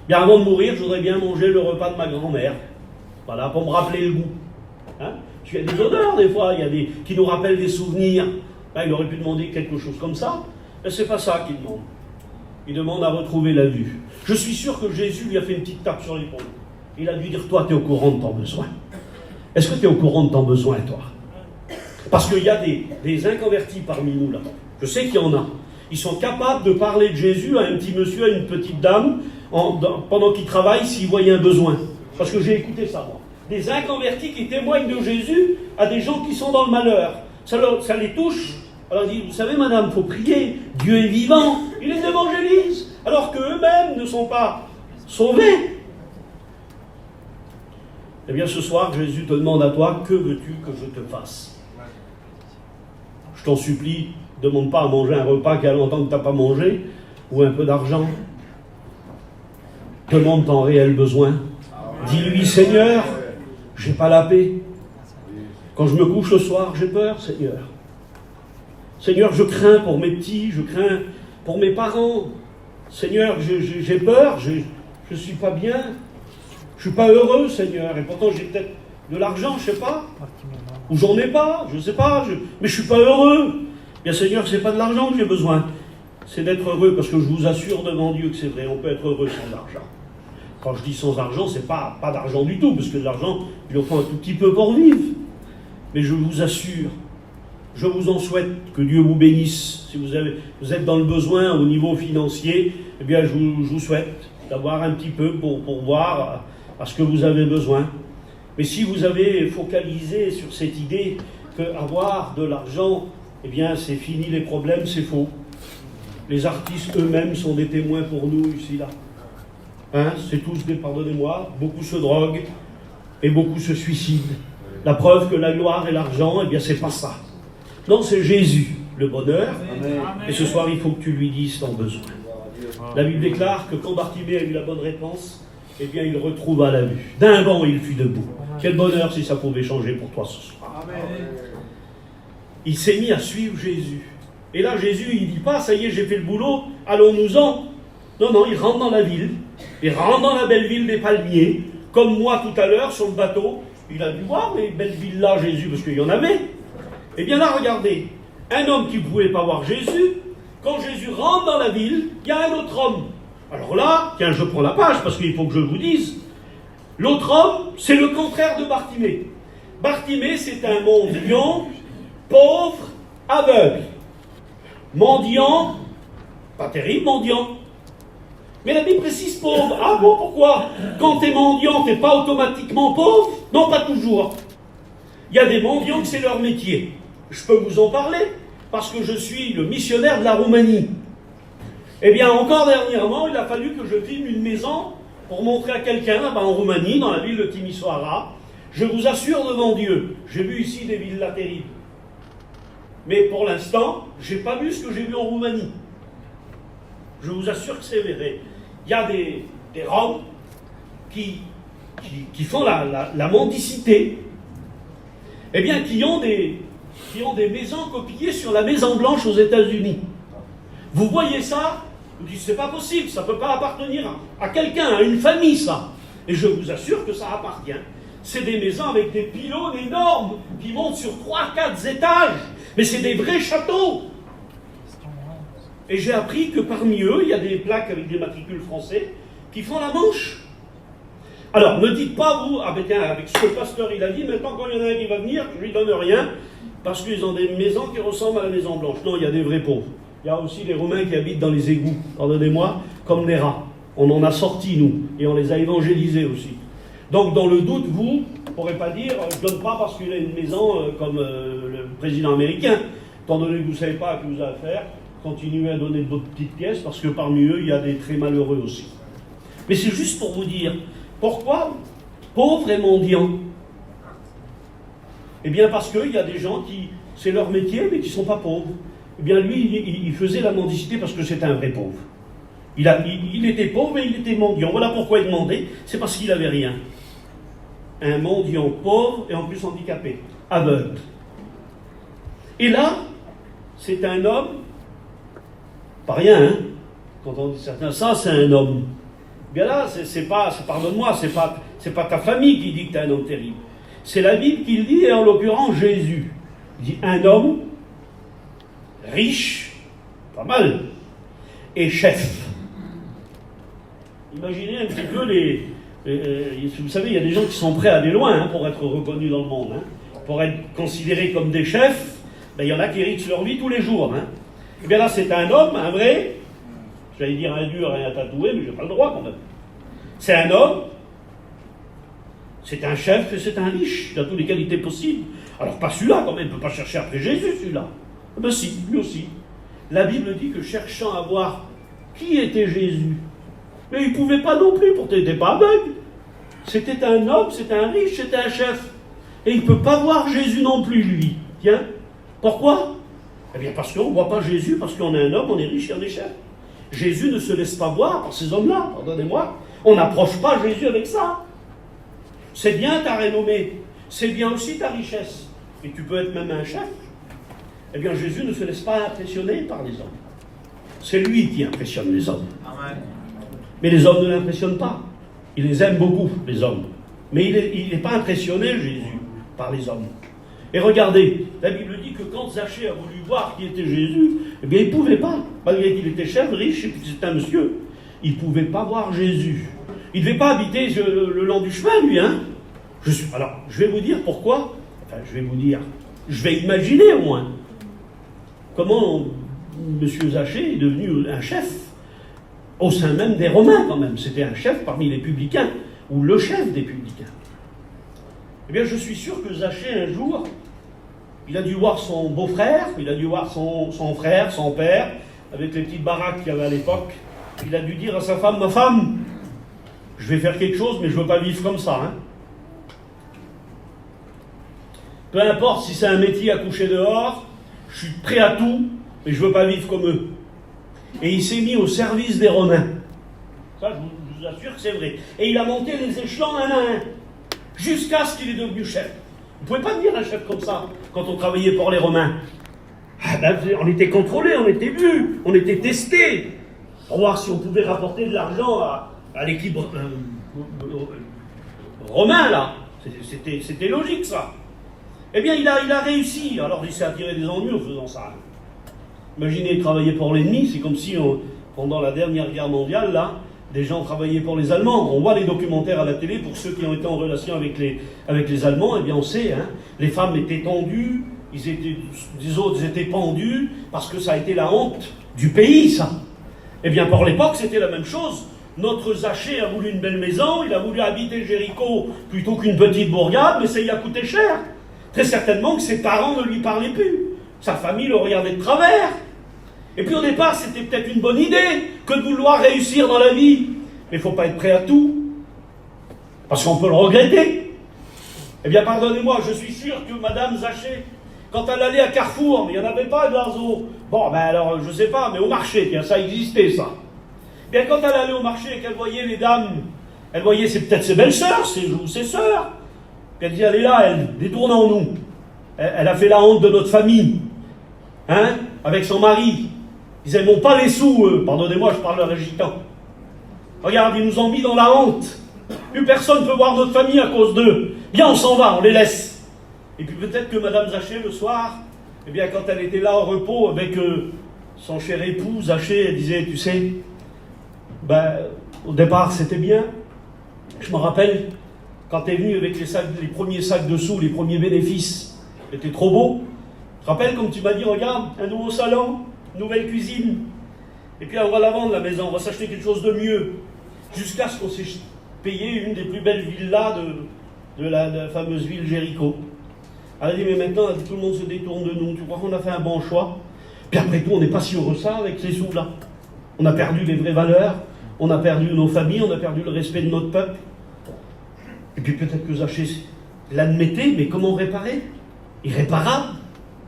Bien, avant de mourir, je voudrais bien manger le repas de ma grand-mère. Voilà, pour me rappeler le goût. Hein? Parce qu'il y a des odeurs, des fois, qui nous rappellent des souvenirs. Il aurait pu demander quelque chose comme ça, mais c'est pas ça qu'il demande. Il demande à retrouver la vue. Je suis sûr que Jésus lui a fait une petite tape sur l'épaule. Il a dû dire, toi, tu es au courant de ton besoin. Est-ce que tu es au courant de ton besoin, toi? Parce qu'il y a des inconvertis parmi nous, là. Je sais qu'il y en a. Ils sont capables de parler de Jésus à un petit monsieur, à une petite dame, pendant qu'ils travaillent, s'ils voyaient un besoin. Parce que j'ai écouté ça, moi. Des inconvertis qui témoignent de Jésus à des gens qui sont dans le malheur. Ça les touche. Alors ils disent, vous savez, madame, il faut prier. Dieu est vivant. Il les évangélise. Alors qu'eux-mêmes ne sont pas sauvés. Eh bien, ce soir, Jésus te demande à toi, que veux-tu que je te fasse? Je t'en supplie, ne demande pas à manger un repas qu'il y a longtemps que tu n'as pas mangé, ou un peu d'argent. Demande ton réel besoin. Dis-lui, Seigneur, j'ai pas la paix. Quand je me couche le soir, j'ai peur, Seigneur. Seigneur, je crains pour mes petits, je crains pour mes parents. Seigneur, j'ai peur, je suis pas bien. Je suis pas heureux, Seigneur. Et pourtant, j'ai peut-être de l'argent, je sais pas. Ou j'en ai pas, je sais pas. Mais je suis pas heureux. Bien, Seigneur, c'est pas de l'argent que j'ai besoin. C'est d'être heureux, parce que je vous assure devant Dieu que c'est vrai. On peut être heureux sans argent. Quand je dis sans argent, c'est pas d'argent du tout, parce que de l'argent, il en faut un tout petit peu pour vivre. Mais je vous assure, je vous en souhaite que Dieu vous bénisse. Si vous êtes dans le besoin au niveau financier, eh bien, je vous souhaite d'avoir un petit peu pour voir à ce que vous avez besoin. Mais si vous avez focalisé sur cette idée qu'avoir de l'argent, eh bien, c'est fini les problèmes, c'est faux. Les artistes eux-mêmes sont des témoins pour nous ici, là. Hein, c'est tous pardonnez-moi, beaucoup se droguent et beaucoup se suicident. La preuve que la gloire et l'argent, eh bien, c'est pas ça. Non, c'est Jésus, le bonheur. Amen. Et ce soir, il faut que tu lui dises ton besoin. La Bible déclare que quand Bartimée a eu la bonne réponse, eh bien, il retrouva la vue. D'un bond, il fut debout. Quel bonheur si ça pouvait changer pour toi ce soir. Amen. Il s'est mis à suivre Jésus. Et là, Jésus, il ne dit pas, ça y est, j'ai fait le boulot, allons-nous-en. Non, il rentre dans la ville. Il rentre dans la belle ville des palmiers. Comme moi, tout à l'heure, sur le bateau, il a dû voir les belles villes-là, Jésus, parce qu'il y en avait. Eh bien là, regardez, un homme qui ne pouvait pas voir Jésus, quand Jésus rentre dans la ville, il y a un autre homme. Alors là, tiens, je prends la page, parce qu'il faut que je vous dise. L'autre homme, c'est le contraire de Bartimée. Bartimée, c'est un mendiant, pauvre, aveugle. Mendiant, pas terrible, mendiant. Mais la Bible précise pauvre. Ah bon, pourquoi? Quand tu es mendiant, tu n'es pas automatiquement pauvre? Non, pas toujours. Il y a des mendiants que c'est leur métier. Je peux vous en parler, parce que je suis le missionnaire de la Roumanie. Eh bien, encore dernièrement, il a fallu que je filme une maison pour montrer à quelqu'un, là-bas en Roumanie, dans la ville de Timisoara. Je vous assure devant Dieu, j'ai vu ici des villas terribles. Mais pour l'instant, je n'ai pas vu ce que j'ai vu en Roumanie. Je vous assure que c'est vrai. Il y a des Roms qui font la mendicité, eh bien, qui ont des maisons copiées sur la Maison Blanche aux États-Unis. Vous voyez ça? Vous dites, c'est pas possible, ça ne peut pas appartenir à quelqu'un, à une famille, ça. Et je vous assure que ça appartient. C'est des maisons avec des pylônes énormes qui montent sur 3-4 étages. Mais c'est des vrais châteaux. Et j'ai appris que parmi eux, il y a des plaques avec des matricules français qui font la Manche. Alors, ne dites pas, vous, avec ce que le pasteur il a dit, maintenant quand il y en a un qui va venir, je lui donne rien, parce qu'ils ont des maisons qui ressemblent à la Maison Blanche. Non, il y a des vrais pauvres. Il y a aussi les Romains qui habitent dans les égouts, pardonnez-moi, comme les rats. On en a sorti, nous, et on les a évangélisés aussi. Donc, dans le doute, vous ne pourrez pas dire, je ne donne pas parce qu'il a une maison comme le président américain. Étant donné que vous ne savez pas à qui vous avez affaire, continuez à donner d'autres petites pièces, parce que parmi eux, il y a des très malheureux aussi. Mais c'est juste pour vous dire, pourquoi pauvres et mendiants? Eh bien, parce qu'il y a des gens qui, c'est leur métier, mais qui ne sont pas pauvres. Eh bien, lui, il faisait la mendicité parce que c'était un vrai pauvre. Il était pauvre et il était mendiant. Voilà pourquoi il demandait, c'est parce qu'il n'avait rien. Un mendiant pauvre et en plus handicapé, aveugle. Et là, c'est un homme, pas rien, hein, quand on dit certains, ça c'est un homme. Bien là, pardonne-moi, c'est pas ta famille qui dit que tu es un homme terrible. C'est la Bible qui le dit, et en l'occurrence Jésus. Il dit un homme riche, pas mal, et chef. Imaginez un petit peu vous savez, il y a des gens qui sont prêts à aller loin pour être reconnus dans le monde. Pour être considérés comme des chefs, il y en a qui risquent leur vie tous les jours. Et bien là, c'est un homme, un vrai, j'allais dire un dur et un tatoué, mais je n'ai pas le droit quand même. C'est un homme, c'est un chef et c'est un riche. Il a toutes les qualités possibles. Alors pas celui-là quand même, il ne peut pas chercher après Jésus celui-là. Ben si, lui aussi. La Bible dit que cherchant à voir qui était Jésus, mais il ne pouvait pas non plus, pourtant il n'était pas aveugle. C'était un homme, c'était un riche, c'était un chef. Et il ne peut pas voir Jésus non plus, lui. Tiens, pourquoi? Eh bien parce qu'on ne voit pas Jésus, parce qu'on est un homme, on est riche et on est chef. Jésus ne se laisse pas voir par ces hommes-là, pardonnez-moi. On n'approche pas Jésus avec ça. C'est bien ta renommée, c'est bien aussi ta richesse. Et tu peux être même un chef. Eh bien Jésus ne se laisse pas impressionner par les hommes. C'est lui qui impressionne les hommes. Amen. Mais les hommes ne l'impressionnent pas. Il les aime beaucoup, les hommes. Mais il n'est pas impressionné, Jésus, par les hommes. Et regardez, la Bible dit que quand Zachée a voulu voir qui était Jésus, eh bien il ne pouvait pas. Malgré qu'il était chef, riche, et puis c'était un monsieur. Il ne pouvait pas voir Jésus. Il ne devait pas habiter le long du chemin, lui. Alors, je vais vous dire pourquoi. Enfin, je vais imaginer au moins. Comment M. Zachée est devenu un chef au sein même des Romains, quand même. C'était un chef parmi les publicains, ou le chef des publicains. Eh bien, je suis sûr que Zachée, un jour, il a dû voir son beau-frère, il a dû voir son frère, son père, avec les petites baraques qu'il y avait à l'époque. Il a dû dire à sa femme, ma femme, je vais faire quelque chose, mais je ne veux pas vivre comme ça. Peu importe si c'est un métier à coucher dehors, je suis prêt à tout, mais je ne veux pas vivre comme eux. Et il s'est mis au service des Romains. Ça, je vous assure que c'est vrai. Et il a monté les échelons un à un, jusqu'à ce qu'il est devenu chef. Vous ne pouvez pas dire un chef comme ça, quand on travaillait pour les Romains. On était contrôlés, on était vus, on était testés, pour voir si on pouvait rapporter de l'argent à l'équipe romain, là. C'était logique, ça. Eh bien, il a réussi. Alors, il s'est attiré des ennuis en faisant ça. Imaginez travailler pour l'ennemi, c'est comme si, pendant la dernière guerre mondiale, là, des gens travaillaient pour les Allemands. On voit les documentaires à la télé, pour ceux qui ont été en relation avec les Allemands, eh bien, on sait, les femmes étaient tendues, les autres étaient pendus, parce que ça a été la honte du pays, ça. Eh bien, pour l'époque, c'était la même chose. Notre Zachée a voulu une belle maison, il a voulu habiter Jéricho plutôt qu'une petite bourgade, mais ça y a coûté cher. Très certainement que ses parents ne lui parlaient plus. Sa famille le regardait de travers. Et puis au départ, c'était peut-être une bonne idée que de vouloir réussir dans la vie. Mais il ne faut pas être prêt à tout. Parce qu'on peut le regretter. Eh bien, pardonnez-moi, je suis sûr que Madame Zaché, quand elle allait à Carrefour, mais il n'y en avait pas de l'arzo. Bon, ben alors, je ne sais pas, mais au marché, bien, ça existait, ça. Bien, quand elle allait au marché et qu'elle voyait les dames, elle voyait peut-être ses belles-sœurs, ses sœurs. Puis elle dit, elle est là, elle, détournons-nous. Elle a fait la honte de notre famille. Hein, avec son mari. Ils n'aiment pas les sous, eux. Pardonnez-moi, je parle de l'agitant. Regarde, ils nous ont mis dans la honte. Plus personne ne peut voir notre famille à cause d'eux. Bien, on s'en va, on les laisse. Et puis peut-être que Madame Zaché, le soir, eh bien, quand elle était là au repos avec son cher époux, Zaché, elle disait, tu sais, ben, au départ, c'était bien. Je me rappelle, quand tu es venu avec les premiers sacs de sous, les premiers bénéfices, c'était trop beau. Je te rappelle, comme tu m'as dit, regarde, un nouveau salon, une nouvelle cuisine. Et puis, on va la vendre, la maison, on va s'acheter quelque chose de mieux. Jusqu'à ce qu'on s'est payé une des plus belles villas de la fameuse ville Jéricho. Elle a dit, mais maintenant, tout le monde se détourne de nous. Tu crois qu'on a fait un bon choix? Puis après tout, on n'est pas si heureux ça avec ces sous-là. On a perdu les vraies valeurs, on a perdu nos familles, on a perdu le respect de notre peuple. Et puis peut-être que Zaché l'admettait, mais comment réparer? Irréparable,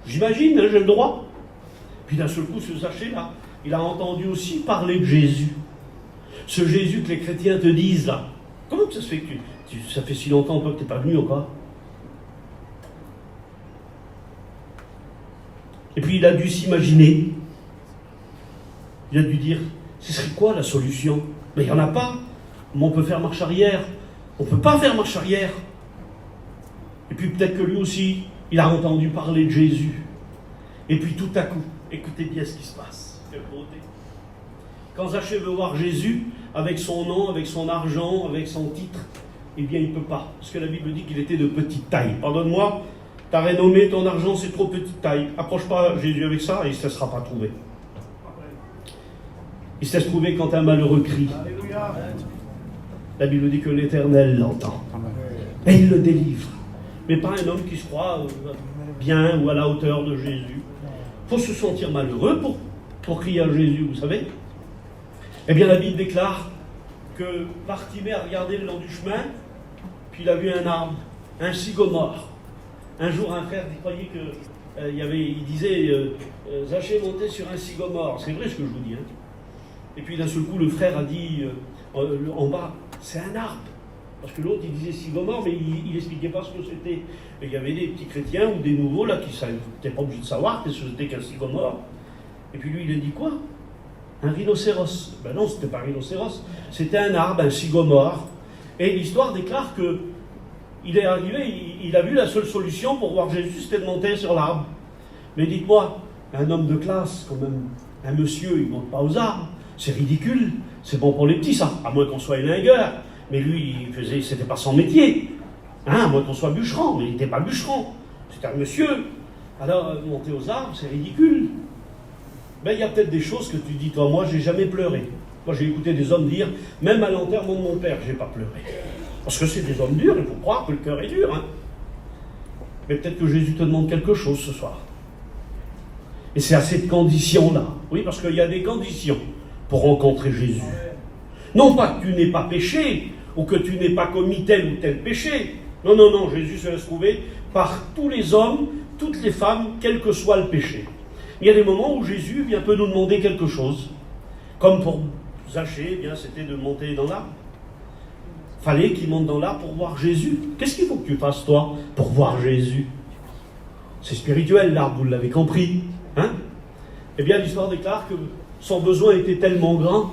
j'imagine, hein, j'ai le droit. Puis d'un seul coup, ce Zaché-là, il a entendu aussi parler de Jésus. Ce Jésus que les chrétiens te disent là. Comment ça se fait que ça fait si longtemps que tu n'es pas venu encore? Et puis il a dû s'imaginer. Il a dû dire, ce serait quoi la solution? Mais il n'y en a pas. Comment on peut faire marche arrière? On ne peut pas faire marche arrière. Et puis peut-être que lui aussi, il a entendu parler de Jésus. Et puis tout à coup, écoutez bien ce qui se passe. Quelle beauté. Quand Zaché veut voir Jésus, avec son nom, avec son argent, avec son titre, eh bien il ne peut pas. Parce que la Bible dit qu'il était de petite taille. Pardonne-moi, ta renommée, ton argent, c'est trop petite taille. Approche pas Jésus avec ça et il ne se laissera pas trouver. Il se laisse trouver quand un malheureux crie. Alléluia. La Bible dit que l'Éternel l'entend. Et il le délivre. Mais pas un homme qui se croit bien ou à la hauteur de Jésus. Il faut se sentir malheureux pour crier à Jésus, vous savez. Eh bien, la Bible déclare que Bartimée a regardé le long du chemin, puis il a vu un arbre, un sycomore. Un jour, un frère croyait que il disait Zaché montait sur un sycomore. C'est vrai ce que je vous dis. Hein. Et puis d'un seul coup, le frère a dit en bas, c'est un arbre. Parce que l'autre, il disait sycomore, mais il n'expliquait pas ce que c'était. Et il y avait des petits chrétiens ou des nouveaux là qui n'étaient pas obligés de savoir que c'était qu'un sycomore. Et puis lui, il a dit quoi? Un rhinocéros. Ben non, c'était pas un rhinocéros, c'était un arbre, un sycomore. Et l'histoire déclare que il est arrivé, il a vu la seule solution pour voir Jésus, c'était de monter sur l'arbre. Mais dites-moi, un homme de classe, comme un monsieur, il ne monte pas aux arbres. C'est ridicule. C'est bon pour les petits, ça. À moins qu'on soit élingueur. Mais lui, c'était pas son métier. Hein, à moins qu'on soit bûcheron. Mais il n'était pas bûcheron. C'était un monsieur. Alors, monter aux arbres, c'est ridicule. Ben, il y a peut-être des choses que tu dis, toi, moi, j'ai jamais pleuré. Moi, j'ai écouté des hommes dire, même à l'enterrement de mon père, j'ai pas pleuré. Parce que c'est des hommes durs, il faut croire que le cœur est dur. Hein. Mais peut-être que Jésus te demande quelque chose ce soir. Et c'est à cette condition-là. Oui, parce qu'il y a des conditions pour rencontrer Jésus. Non pas que tu n'aies pas péché, ou que tu n'aies pas commis tel ou tel péché. Non, non, non, Jésus se laisse trouver par tous les hommes, toutes les femmes, quel que soit le péché. Il y a des moments où Jésus peut nous demander quelque chose. Comme pour Zaché, c'était de monter dans l'arbre. Fallait qu'il monte dans l'arbre pour voir Jésus. Qu'est-ce qu'il faut que tu fasses, toi, pour voir Jésus? C'est spirituel, l'arbre, vous l'avez compris. Hein? Eh bien, l'histoire déclare que son besoin était tellement grand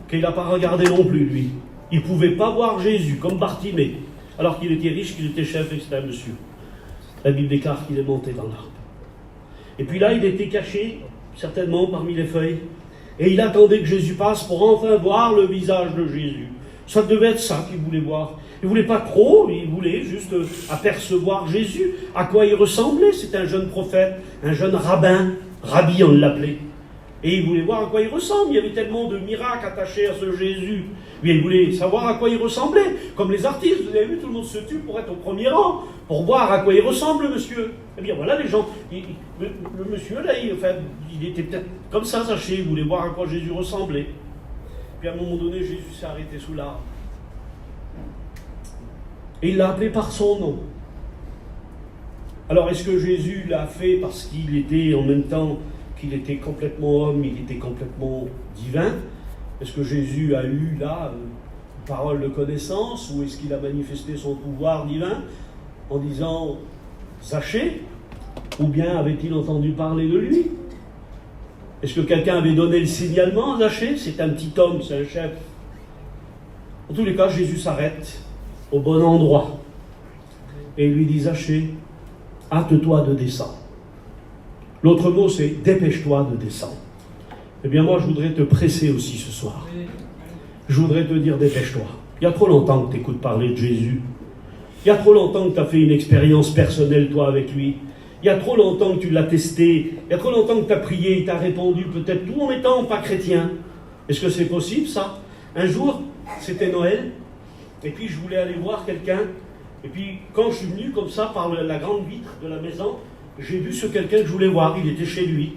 qu'il n'a pas regardé non plus, lui. Il ne pouvait pas voir Jésus, comme Bartimée, alors qu'il était riche, qu'il était chef et que c'était un monsieur. La Bible déclare qu'il est monté dans l'arbre. Et puis là, il était caché, certainement, parmi les feuilles, et il attendait que Jésus passe pour enfin voir le visage de Jésus. Ça devait être ça qu'il voulait voir. Il ne voulait pas trop, il voulait juste apercevoir Jésus, à quoi il ressemblait. C'était un jeune prophète, un jeune rabbin, rabbi on l'appelait. Et il voulait voir à quoi il ressemble. Il y avait tellement de miracles attachés à ce Jésus. Mais il voulait savoir à quoi il ressemblait. Comme les artistes, vous avez vu, tout le monde se tue pour être au premier rang, pour voir à quoi il ressemble, le monsieur. Eh bien voilà, les gens. Le monsieur, là, il était peut-être comme ça, Zachée. Il voulait voir à quoi Jésus ressemblait. Puis à un moment donné, Jésus s'est arrêté sous l'arbre. Et il l'a appelé par son nom. Alors, est-ce que Jésus l'a fait parce qu'il était en même temps qu'il était complètement homme, il était complètement divin? Est-ce que Jésus a eu là une parole de connaissance, ou est-ce qu'il a manifesté son pouvoir divin en disant Zachée? Ou bien avait-il entendu parler de lui? Est-ce que quelqu'un avait donné le signalement à Zachée? C'est un petit homme, c'est un chef. En tous les cas, Jésus s'arrête au bon endroit et il lui dit Zachée, hâte-toi de descendre. L'autre mot, c'est dépêche-toi de descendre. Eh bien, moi, je voudrais te presser aussi ce soir. Je voudrais te dire, dépêche-toi. Il y a trop longtemps que tu écoutes parler de Jésus. Il y a trop longtemps que tu as fait une expérience personnelle, toi, avec lui. Il y a trop longtemps que tu l'as testé. Il y a trop longtemps que tu as prié, il t'a répondu, peut-être tout en étant pas chrétien. Est-ce que c'est possible, ça? Un jour, c'était Noël, et puis je voulais aller voir quelqu'un. Et puis, quand je suis venu comme ça, par la grande vitre de la maison, j'ai vu ce quelqu'un que je voulais voir. Il était chez lui.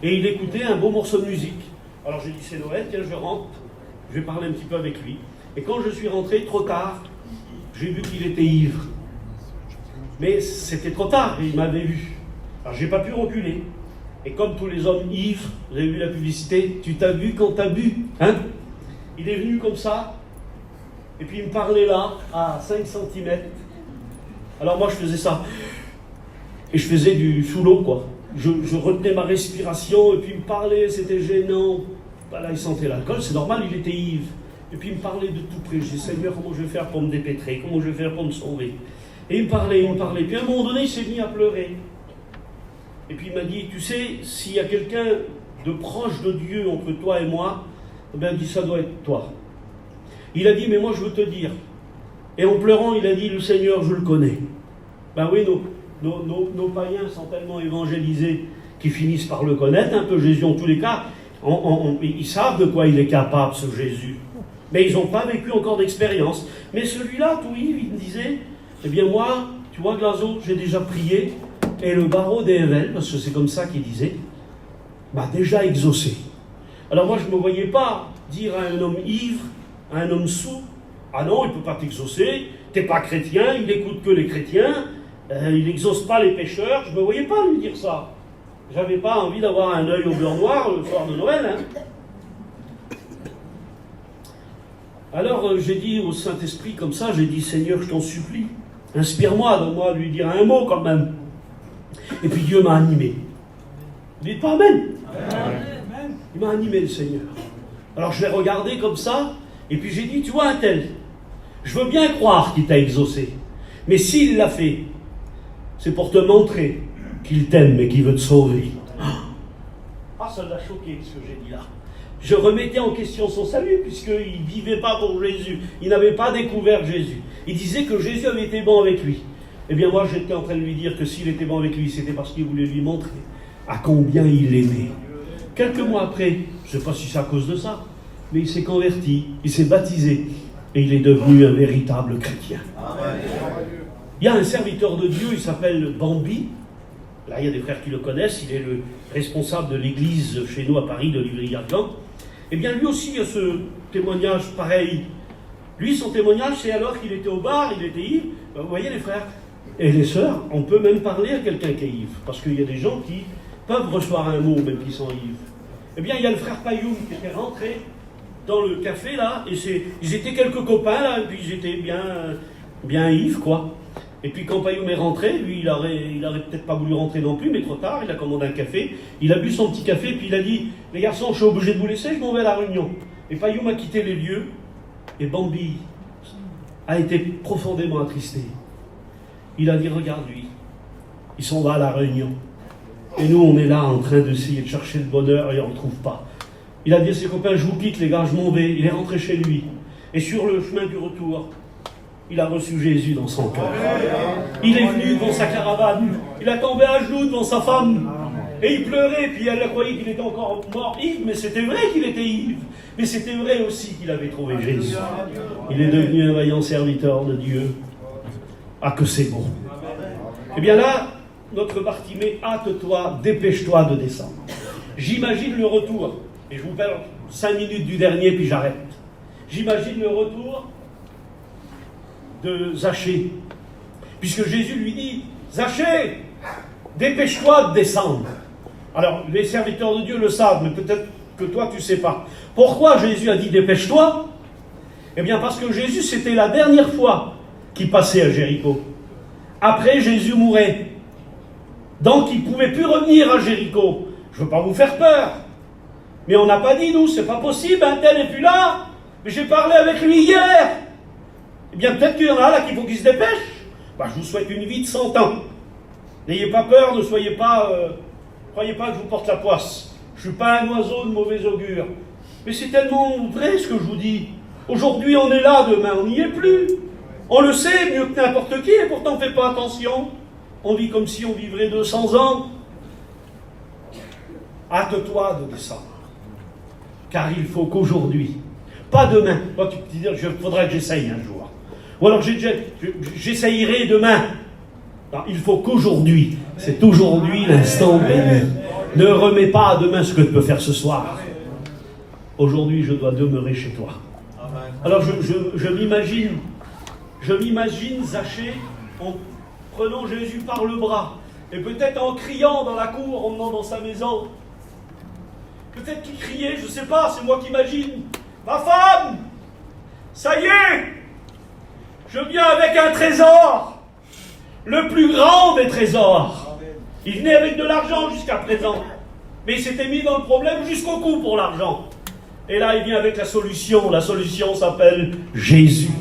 Et il écoutait un beau morceau de musique. Alors j'ai dit, c'est Noël, tiens, je rentre. Je vais parler un petit peu avec lui. Et quand je suis rentré, trop tard, j'ai vu qu'il était ivre. Mais c'était trop tard, il m'avait vu. Alors j'ai pas pu reculer. Et comme tous les hommes ivres, vous avez vu la publicité, tu t'as vu quand t'as bu, hein? Il est venu comme ça, et puis il me parlait là, à 5 cm. Alors moi je faisais ça. Et je faisais du sous l'eau, quoi. Je retenais ma respiration, et puis il me parlait, c'était gênant. Voilà, il sentait l'alcool, c'est normal, il était ivre. Et puis il me parlait de tout près. Je dis, Seigneur, comment je vais faire pour me dépêtrer? Comment je vais faire pour me sauver? Et il me parlait. Puis à un moment donné, il s'est mis à pleurer. Et puis il m'a dit, tu sais, s'il y a quelqu'un de proche de Dieu entre toi et moi, eh bien, il dit, ça doit être toi. Il a dit, mais moi je veux te dire. Et en pleurant, il a dit, le Seigneur, je le connais. Ben oui, nos païens sont tellement évangélisés qu'ils finissent par le connaître, un peu Jésus en tous les cas. Ils savent de quoi il est capable, ce Jésus. Mais ils n'ont pas vécu encore d'expérience. Mais celui-là, tout ivre, il me disait, eh bien moi, tu vois, Glazo, j'ai déjà prié, et le barreau des Hével, parce que c'est comme ça qu'il disait, m'a déjà exaucé. Alors moi, je ne me voyais pas dire à un homme ivre, à un homme sourd, ah non, il ne peut pas t'exaucer, tu n'es pas chrétien, il n'écoute que les chrétiens, il n'exauce pas les pécheurs. Je ne me voyais pas lui dire ça. J'avais pas envie d'avoir un œil au beurre noir le soir de Noël. Hein. Alors j'ai dit au Saint-Esprit comme ça, j'ai dit, Seigneur, je t'en supplie, inspire-moi, donne-moi à lui dire un mot quand même. Et puis Dieu m'a animé. Dites pas Amen. Amen. Il m'a animé, le Seigneur. Alors je l'ai regardé comme ça, et puis j'ai dit, tu vois un tel, je veux bien croire qu'il t'a exaucé, mais s'il l'a fait, c'est pour te montrer qu'il t'aime et qu'il veut te sauver. Ah, ça l'a choqué ce que j'ai dit là. Je remettais en question son salut, puisqu'il ne vivait pas pour Jésus. Il n'avait pas découvert Jésus. Il disait que Jésus avait été bon avec lui. Eh bien moi, j'étais en train de lui dire que s'il était bon avec lui, c'était parce qu'il voulait lui montrer à combien il l'aimait. Quelques mois après, je ne sais pas si c'est à cause de ça, mais il s'est converti, il s'est baptisé, et il est devenu un véritable chrétien. Amen. Il y a un serviteur de Dieu, il s'appelle Bambi. Là, il y a des frères qui le connaissent. Il est le responsable de l'église chez nous à Paris, de l'Ivry-Gargan. Eh bien, lui aussi, il a ce témoignage pareil. Lui, son témoignage, c'est alors qu'il était au bar, il était ivre. Vous voyez, les frères et les sœurs, on peut même parler à quelqu'un qui est ivre. Parce qu'il y a des gens qui peuvent recevoir un mot, même qui sont ivres. Eh bien, il y a le frère Payoum qui était rentré dans le café, là, et ils étaient quelques copains, là, et puis ils étaient bien ivres, quoi. Et puis quand Payoum est rentré, lui, il aurait peut-être pas voulu rentrer non plus, mais trop tard, il a commandé un café, il a bu son petit café, puis il a dit, les garçons, je suis obligé de vous laisser, je m'en vais à la réunion. Et Payoum a quitté les lieux, et Bambi a été profondément attristé. Il a dit, regarde lui, ils sont là à la réunion. Et nous, on est là en train d'essayer de chercher le bonheur et on ne trouve pas. Il a dit à ses copains, je vous quitte les gars, je m'en vais. Il est rentré chez lui. Et sur le chemin du retour, il a reçu Jésus dans son cœur. Il est venu devant sa caravane. Il a tombé à genoux devant sa femme. Et il pleurait, puis elle croyait qu'il était encore mort, ivre, mais c'était vrai qu'il était ivre. Mais c'était vrai aussi qu'il avait trouvé Jésus. Il est devenu un vaillant serviteur de Dieu. Ah, que c'est bon. Eh bien là, notre Bartimée, hâte-toi, dépêche-toi de descendre. J'imagine le retour, et je vous parle 5 minutes du dernier, puis j'arrête. J'imagine le retour de Zachée. Puisque Jésus lui dit, Zachée, dépêche-toi de descendre. Alors, les serviteurs de Dieu le savent, mais peut-être que toi, tu ne sais pas. Pourquoi Jésus a dit dépêche-toi? Eh bien, parce que Jésus, c'était la dernière fois qu'il passait à Jéricho. Après, Jésus mourait. Donc, il ne pouvait plus revenir à Jéricho. Je ne veux pas vous faire peur. Mais on n'a pas dit, nous, c'est pas possible, un tel n'est plus là. Mais j'ai parlé avec lui hier. Eh bien, peut-être qu'il y en a là qu'il faut qu'il se dépêche. Je vous souhaite une vie de 100 ans. N'ayez pas peur, ne soyez pas... croyez pas que je vous porte la poisse. Je ne suis pas un oiseau de mauvais augure. Mais c'est tellement vrai ce que je vous dis. Aujourd'hui, on est là, demain, on n'y est plus. On le sait mieux que n'importe qui, et pourtant on ne fait pas attention. On vit comme si on vivrait 200 ans. Hâte-toi de descendre. Car il faut qu'aujourd'hui, pas demain, toi tu peux te dire, il faudrait que j'essaye un jour. Ou alors j'essayerai demain. Non, il faut qu'aujourd'hui, c'est aujourd'hui l'instant béni. Ne remets pas à demain ce que tu peux faire ce soir. Aujourd'hui, je dois demeurer chez toi. Alors je m'imagine Zachée en prenant Jésus par le bras, et peut-être en criant dans la cour, en venant dans sa maison. Peut-être qu'il criait, je ne sais pas, c'est moi qui imagine. Ma femme, ça y est, je viens avec un trésor, le plus grand des trésors. Il venait avec de l'argent jusqu'à présent, mais il s'était mis dans le problème jusqu'au cou pour l'argent. Et là, il vient avec la solution. La solution s'appelle Jésus.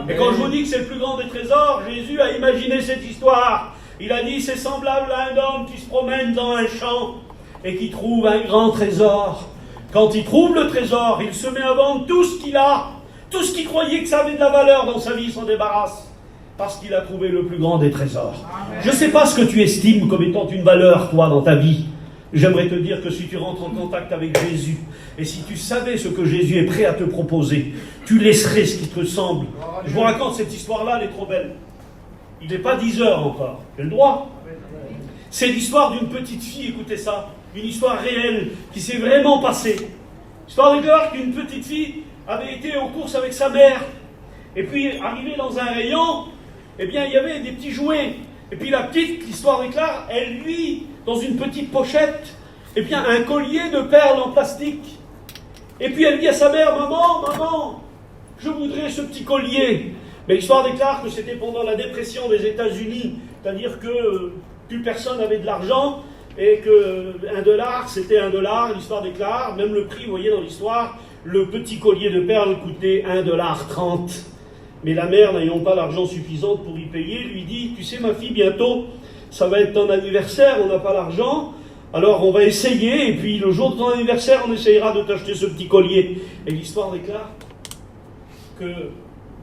Et quand je vous dis que c'est le plus grand des trésors, Jésus a imaginé cette histoire. Il a dit, c'est semblable à un homme qui se promène dans un champ et qui trouve un grand trésor. Quand il trouve le trésor, il se met à vendre tout ce qu'il a. Tout ce qu'il croyait que ça avait de la valeur dans sa vie, il s'en débarrasse. Parce qu'il a trouvé le plus grand des trésors. Je ne sais pas ce que tu estimes comme étant une valeur, toi, dans ta vie. J'aimerais te dire que si tu rentres en contact avec Jésus, et si tu savais ce que Jésus est prêt à te proposer, tu laisserais ce qui te semble. Je vous raconte cette histoire-là, elle est trop belle. Il n'est pas 10 heures encore. J'ai le droit. C'est l'histoire d'une petite fille, écoutez ça. Une histoire réelle qui s'est vraiment passée. L'histoire déclare qu'une petite fille avait été aux courses avec sa mère. Et puis, arrivée dans un rayon, eh bien, il y avait des petits jouets. Et puis la petite, l'histoire déclare, elle lui, dans une petite pochette, eh bien, un collier de perles en plastique. Et puis elle dit à sa mère, maman, je voudrais ce petit collier. Mais l'histoire déclare que c'était pendant la dépression des États-Unis, c'est-à-dire que plus personne n'avait de l'argent, et que $1, c'était $1. L'histoire déclare, même le prix, vous voyez dans l'histoire, le petit collier de perles coûtait $1.30. Mais la mère, n'ayant pas l'argent suffisant pour y payer, lui dit, tu sais ma fille, bientôt, ça va être ton anniversaire, on n'a pas l'argent, alors on va essayer, et puis le jour de ton anniversaire, on essayera de t'acheter ce petit collier. Et l'histoire déclare que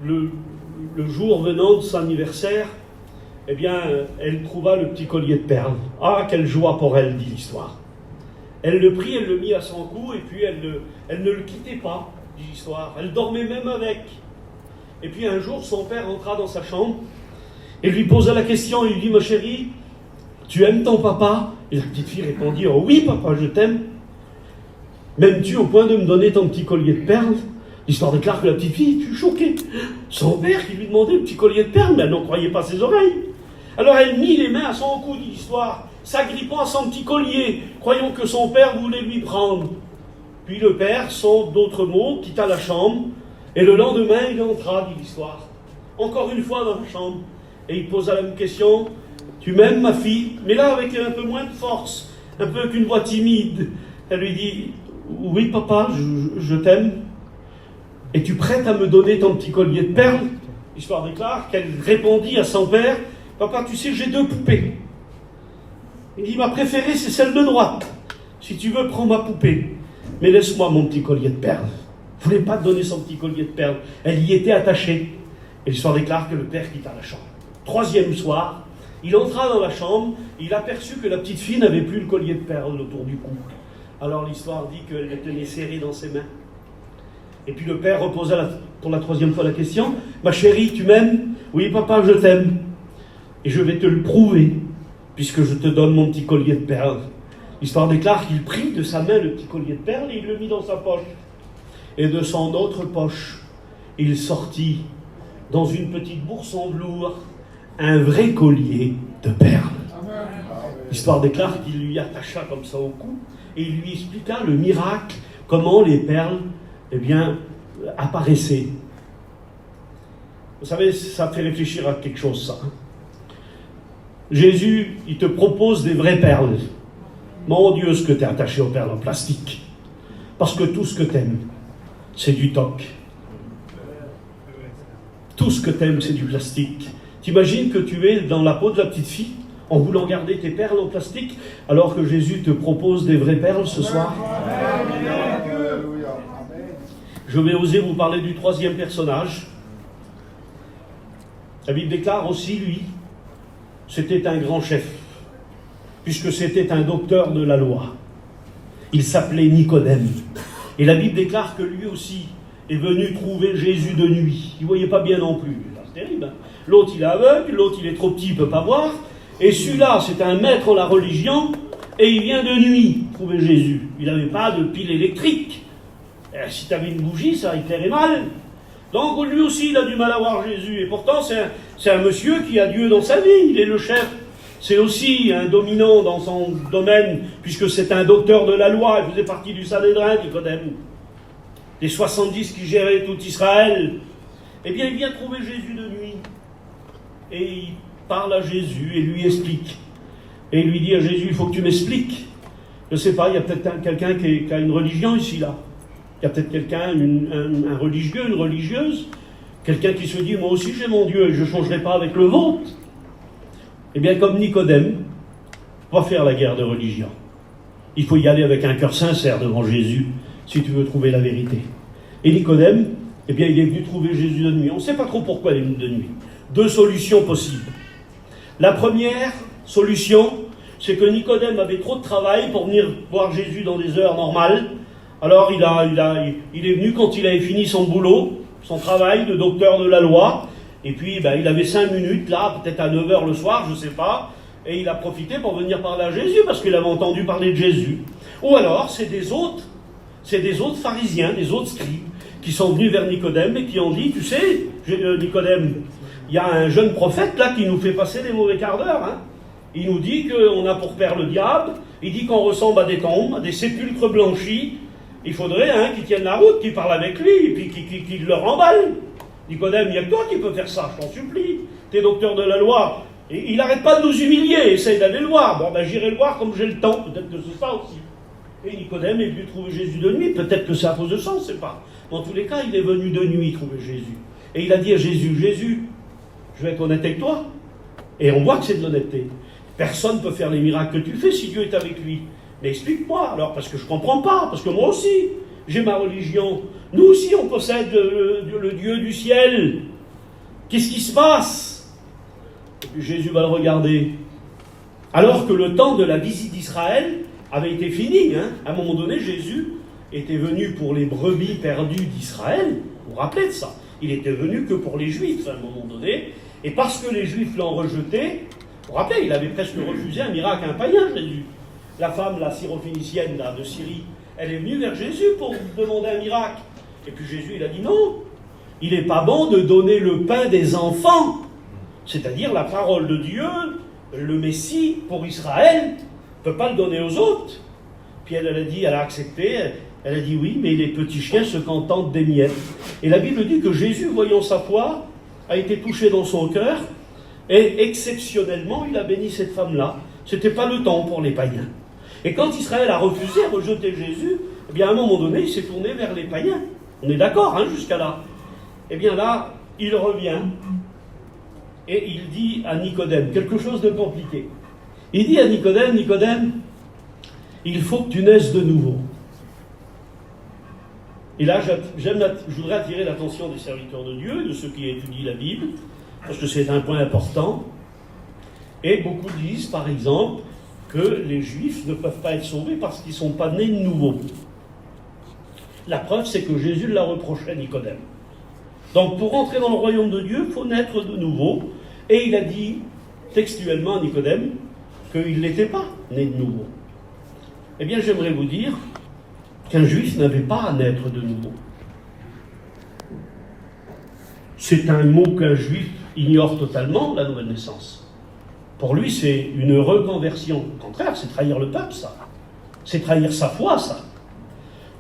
le jour venant de son anniversaire, eh bien, elle trouva le petit collier de perles. Ah, quelle joie pour elle, dit l'histoire. Elle le prit, elle le mit à son cou, et puis elle ne le quittait pas, dit l'histoire. Elle dormait même avec. Et puis un jour, son père entra dans sa chambre et lui posa la question. Il lui dit, ma chérie, tu aimes ton papa? Et la petite fille répondit, oh oui papa, je t'aime. M'aimes-tu au point de me donner ton petit collier de perles? L'histoire déclare que la petite fille fut choquée. Son père qui lui demandait le petit collier de perles, mais elle n'en croyait pas ses oreilles. Alors elle mit les mains à son cou, dit l'histoire, s'agrippant à son petit collier, croyant que son père voulait lui prendre. Puis le père, sans d'autres mots, quitta la chambre. Et le lendemain, il entra, dit l'histoire, encore une fois dans la chambre, et il posa la même question, tu m'aimes ma fille? Mais là, avec un peu moins de force, un peu qu'une voix timide, elle lui dit, oui papa, je t'aime. Es-tu prête à me donner ton petit collier de perles? L'histoire déclare qu'elle répondit à son père, papa, tu sais, j'ai 2 poupées. Il dit, ma préférée, c'est celle de droite. Si tu veux, prends ma poupée. Mais laisse-moi mon petit collier de perles. Elle ne voulait pas donner son petit collier de perles. Elle y était attachée. Et l'histoire déclare que le père quitta la chambre. 3e soir, Il entra dans la chambre, il aperçut que la petite fille n'avait plus le collier de perles autour du cou. Alors l'histoire dit qu'elle le tenait serré dans ses mains. Et puis le père reposa pour la troisième fois la question. « Ma chérie, tu m'aimes ? Oui, papa, je t'aime. Et je vais te le prouver, puisque je te donne mon petit collier de perles. » L'histoire déclare qu'il prit de sa main le petit collier de perles et il le mit dans sa poche. Et de son autre poche, il sortit, dans une petite bourse en velours, un vrai collier de perles. L'histoire déclare qu'il lui attacha comme ça au cou et il lui expliqua le miracle, comment les perles, apparaissaient. Vous savez, ça fait réfléchir à quelque chose, ça. Jésus, il te propose des vraies perles. Mon Dieu, ce que tu es attaché aux perles en plastique. Parce que tout ce que tu aimes, c'est du toc. Tout ce que tu aimes, c'est du plastique. T'imagines que tu es dans la peau de la petite fille, en voulant garder tes perles en plastique, alors que Jésus te propose des vraies perles ce soir. Je vais oser vous parler du troisième personnage. La Bible déclare aussi, lui, c'était un grand chef, puisque c'était un docteur de la loi. Il s'appelait Nicodème. Et la Bible déclare que lui aussi est venu trouver Jésus de nuit. Il ne voyait pas bien non plus. C'est terrible. Hein. L'autre, il est aveugle, l'autre, il est trop petit, il ne peut pas voir. Et celui-là, c'est un maître en la religion, et il vient de nuit trouver Jésus. Il n'avait pas de pile électrique. Et si tu avais une bougie, ça éclairait mal. Donc lui aussi, il a du mal à voir Jésus. Et pourtant, c'est un monsieur qui a Dieu dans sa vie. Il est le chef. C'est aussi un dominant dans son domaine, puisque c'est un docteur de la loi. Il faisait partie du Sanhédrin, Nicodème. Les 70 qui géraient tout Israël. Eh bien, il vient trouver Jésus de nuit. Et il parle à Jésus et lui explique. Et il lui dit à Jésus, il faut que tu m'expliques. Je ne sais pas, il y a peut-être quelqu'un qui a une religion ici, là. Il y a peut-être quelqu'un, un religieux, une religieuse, quelqu'un qui se dit, moi aussi j'ai mon Dieu et je ne changerai pas avec le vôtre. Eh bien, comme Nicodème, va faire la guerre de religion. Il faut y aller avec un cœur sincère devant Jésus, si tu veux trouver la vérité. Et Nicodème, eh bien, il est venu trouver Jésus de nuit. On ne sait pas trop pourquoi il est venu de nuit. Deux solutions possibles. La première solution, c'est que Nicodème avait trop de travail pour venir voir Jésus dans des heures normales. Alors il est venu quand il avait fini son boulot, son travail de docteur de la loi, et puis il avait 5 minutes, là, peut-être à 9h le soir, je ne sais pas, et il a profité pour venir parler à Jésus, parce qu'il avait entendu parler de Jésus. Ou alors, c'est des autres pharisiens, des autres scribes, qui sont venus vers Nicodème et qui ont dit, tu sais, Nicodème, il y a un jeune prophète là qui nous fait passer des mauvais quarts d'heure, hein. Il nous dit qu'on a pour père le diable, il dit qu'on ressemble à des tombes, à des sépulcres blanchis. Il faudrait qu'il tienne la route, qu'il parle avec lui, et puis qu'il le remballe. Nicodème, il n'y a que toi qui peux faire ça, je t'en supplie. T'es docteur de la loi. Et il n'arrête pas de nous humilier, essaye d'aller le voir. Bon, j'irai le voir comme j'ai le temps, peut-être que c'est ça aussi. Et Nicodème est venu trouver Jésus de nuit, peut-être que c'est à cause de ça, on ne sait pas. Dans tous les cas, il est venu de nuit trouver Jésus. Et il a dit à Jésus, Jésus, je vais être honnête avec toi. Et on voit que c'est de l'honnêteté. Personne ne peut faire les miracles que tu fais si Dieu est avec lui. Mais explique-moi alors, parce que je ne comprends pas, parce que moi aussi, j'ai ma religion. Nous aussi, on possède le Dieu du ciel. Qu'est-ce qui se passe? Et puis Jésus va le regarder. Alors que le temps de la visite d'Israël avait été fini. À un moment donné, Jésus était venu pour les brebis perdues d'Israël. Vous vous rappelez de ça? Il était venu que pour les Juifs à un moment donné. Et parce que les Juifs l'ont rejeté, vous vous rappelez, il avait presque refusé un miracle à un païen, Jésus. La femme, la syrophénicienne de Syrie, elle est venue vers Jésus pour demander un miracle. Et puis Jésus, il a dit non. Il n'est pas bon de donner le pain des enfants, c'est-à-dire la parole de Dieu, le Messie pour Israël, ne peut pas le donner aux autres. Puis elle a accepté, elle a dit oui, mais les petits chiens se contentent des miettes. Et la Bible dit que Jésus, voyant sa foi, a été touché dans son cœur, et exceptionnellement, il a béni cette femme-là. Ce n'était pas le temps pour les païens. Et quand Israël a refusé, a rejeté Jésus, eh bien à un moment donné, il s'est tourné vers les païens. On est d'accord, jusqu'à là. Eh bien là, il revient et il dit à Nicodème quelque chose de compliqué. Il dit à Nicodème, Nicodème, il faut que tu naisses de nouveau. Et là, je voudrais attirer l'attention des serviteurs de Dieu, de ceux qui étudient la Bible, parce que c'est un point important. Et beaucoup disent, par exemple, que les Juifs ne peuvent pas être sauvés parce qu'ils ne sont pas nés de nouveau. La preuve, c'est que Jésus l'a reproché à Nicodème. Donc, pour entrer dans le royaume de Dieu, il faut naître de nouveau. Et il a dit textuellement à Nicodème qu'il n'était pas né de nouveau. Eh bien, j'aimerais vous dire qu'un Juif n'avait pas à naître de nouveau. C'est un mot qu'un Juif ignore totalement, la nouvelle naissance. Pour lui, c'est une reconversion. Au contraire, c'est trahir le peuple, ça. C'est trahir sa foi, ça.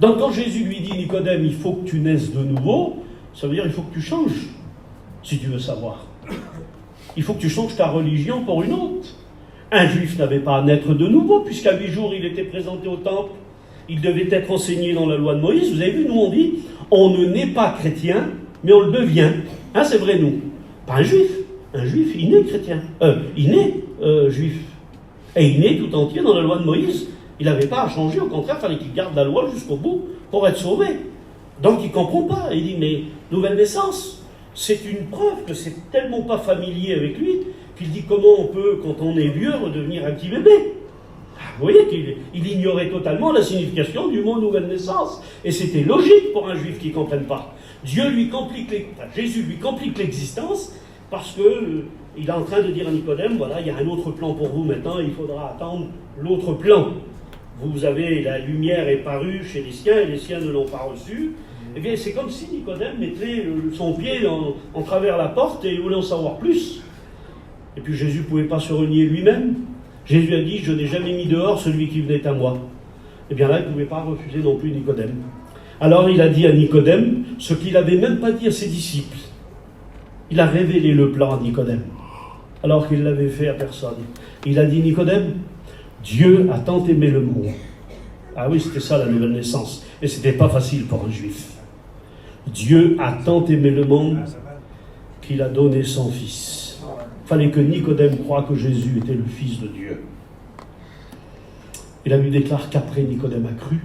Donc, quand Jésus lui dit, Nicodème, il faut que tu naisses de nouveau, ça veut dire il faut que tu changes, si tu veux savoir. Il faut que tu changes ta religion pour une autre. Un Juif n'avait pas à naître de nouveau, puisqu'à 8 jours, il était présenté au temple. Il devait être enseigné dans la loi de Moïse. Vous avez vu, nous, on dit, on ne naît pas chrétien, mais on le devient. Hein, c'est vrai, nous. Pas un Juif. Un Juif, il naît chrétien. Il naît Juif. Et il naît tout entier dans la loi de Moïse. Il n'avait pas à changer, au contraire, il fallait qu'il garde la loi jusqu'au bout pour être sauvé. Donc il ne comprend pas. Il dit, mais nouvelle naissance, c'est une preuve que c'est tellement pas familier avec lui qu'il dit comment on peut, quand on est vieux, redevenir un petit bébé. Vous voyez qu'il ignorait totalement la signification du mot nouvelle naissance. Et c'était logique pour un Juif qui ne comprenne pas. Jésus lui complique l'existence parce qu'il est en train de dire à Nicodème, voilà, il y a un autre plan pour vous maintenant, il faudra attendre l'autre plan. Vous avez, la lumière est parue chez les siens et les siens ne l'ont pas reçue. Eh bien, c'est comme si Nicodème mettait son pied en travers la porte et il voulait en savoir plus. Et puis Jésus ne pouvait pas se renier lui-même. Jésus a dit, je n'ai jamais mis dehors celui qui venait à moi. Eh bien là, il ne pouvait pas refuser non plus Nicodème. Alors il a dit à Nicodème ce qu'il n'avait même pas dit à ses disciples. Il a révélé le plan à Nicodème, alors qu'il ne l'avait fait à personne. Il a dit, Nicodème, Dieu a tant aimé le monde. Ah oui, c'était ça la nouvelle naissance. Et ce n'était pas facile pour un Juif. Dieu a tant aimé le monde qu'il a donné son Fils. Il fallait que Nicodème croie que Jésus était le Fils de Dieu. Et la Bible déclare qu'après Nicodème a cru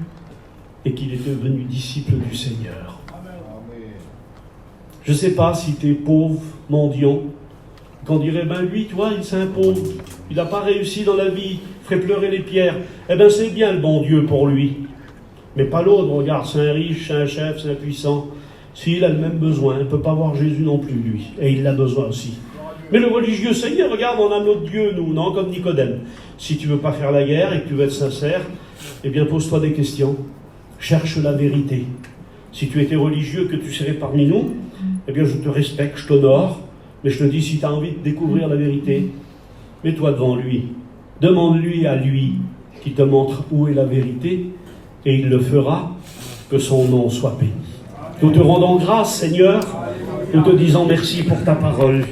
et qu'il est devenu disciple du Seigneur. Je ne sais pas si tu es pauvre, mendiant, qu'on dirait, ben lui, tu vois, c'est un pauvre, il n'a pas réussi dans la vie, ferait pleurer les pierres. Eh bien, c'est bien le bon Dieu pour lui. Mais pas l'autre, regarde, c'est un riche, c'est un chef, c'est un puissant. S'il a le même besoin, il ne peut pas voir Jésus non plus, lui. Et il l'a besoin aussi. Mais le religieux, ça y est, regarde, on a notre Dieu, nous, non, comme Nicodème. Si tu ne veux pas faire la guerre et que tu veux être sincère, eh bien, pose-toi des questions. Cherche la vérité. Si tu étais religieux, que tu serais parmi nous, eh bien, je te respecte, je t'honore, mais je te dis, si tu as envie de découvrir la vérité, mets-toi devant lui. Demande-lui à lui qui te montre où est la vérité, et il le fera, que son nom soit béni. Nous te rendons grâce, Seigneur, nous te disons merci pour ta parole.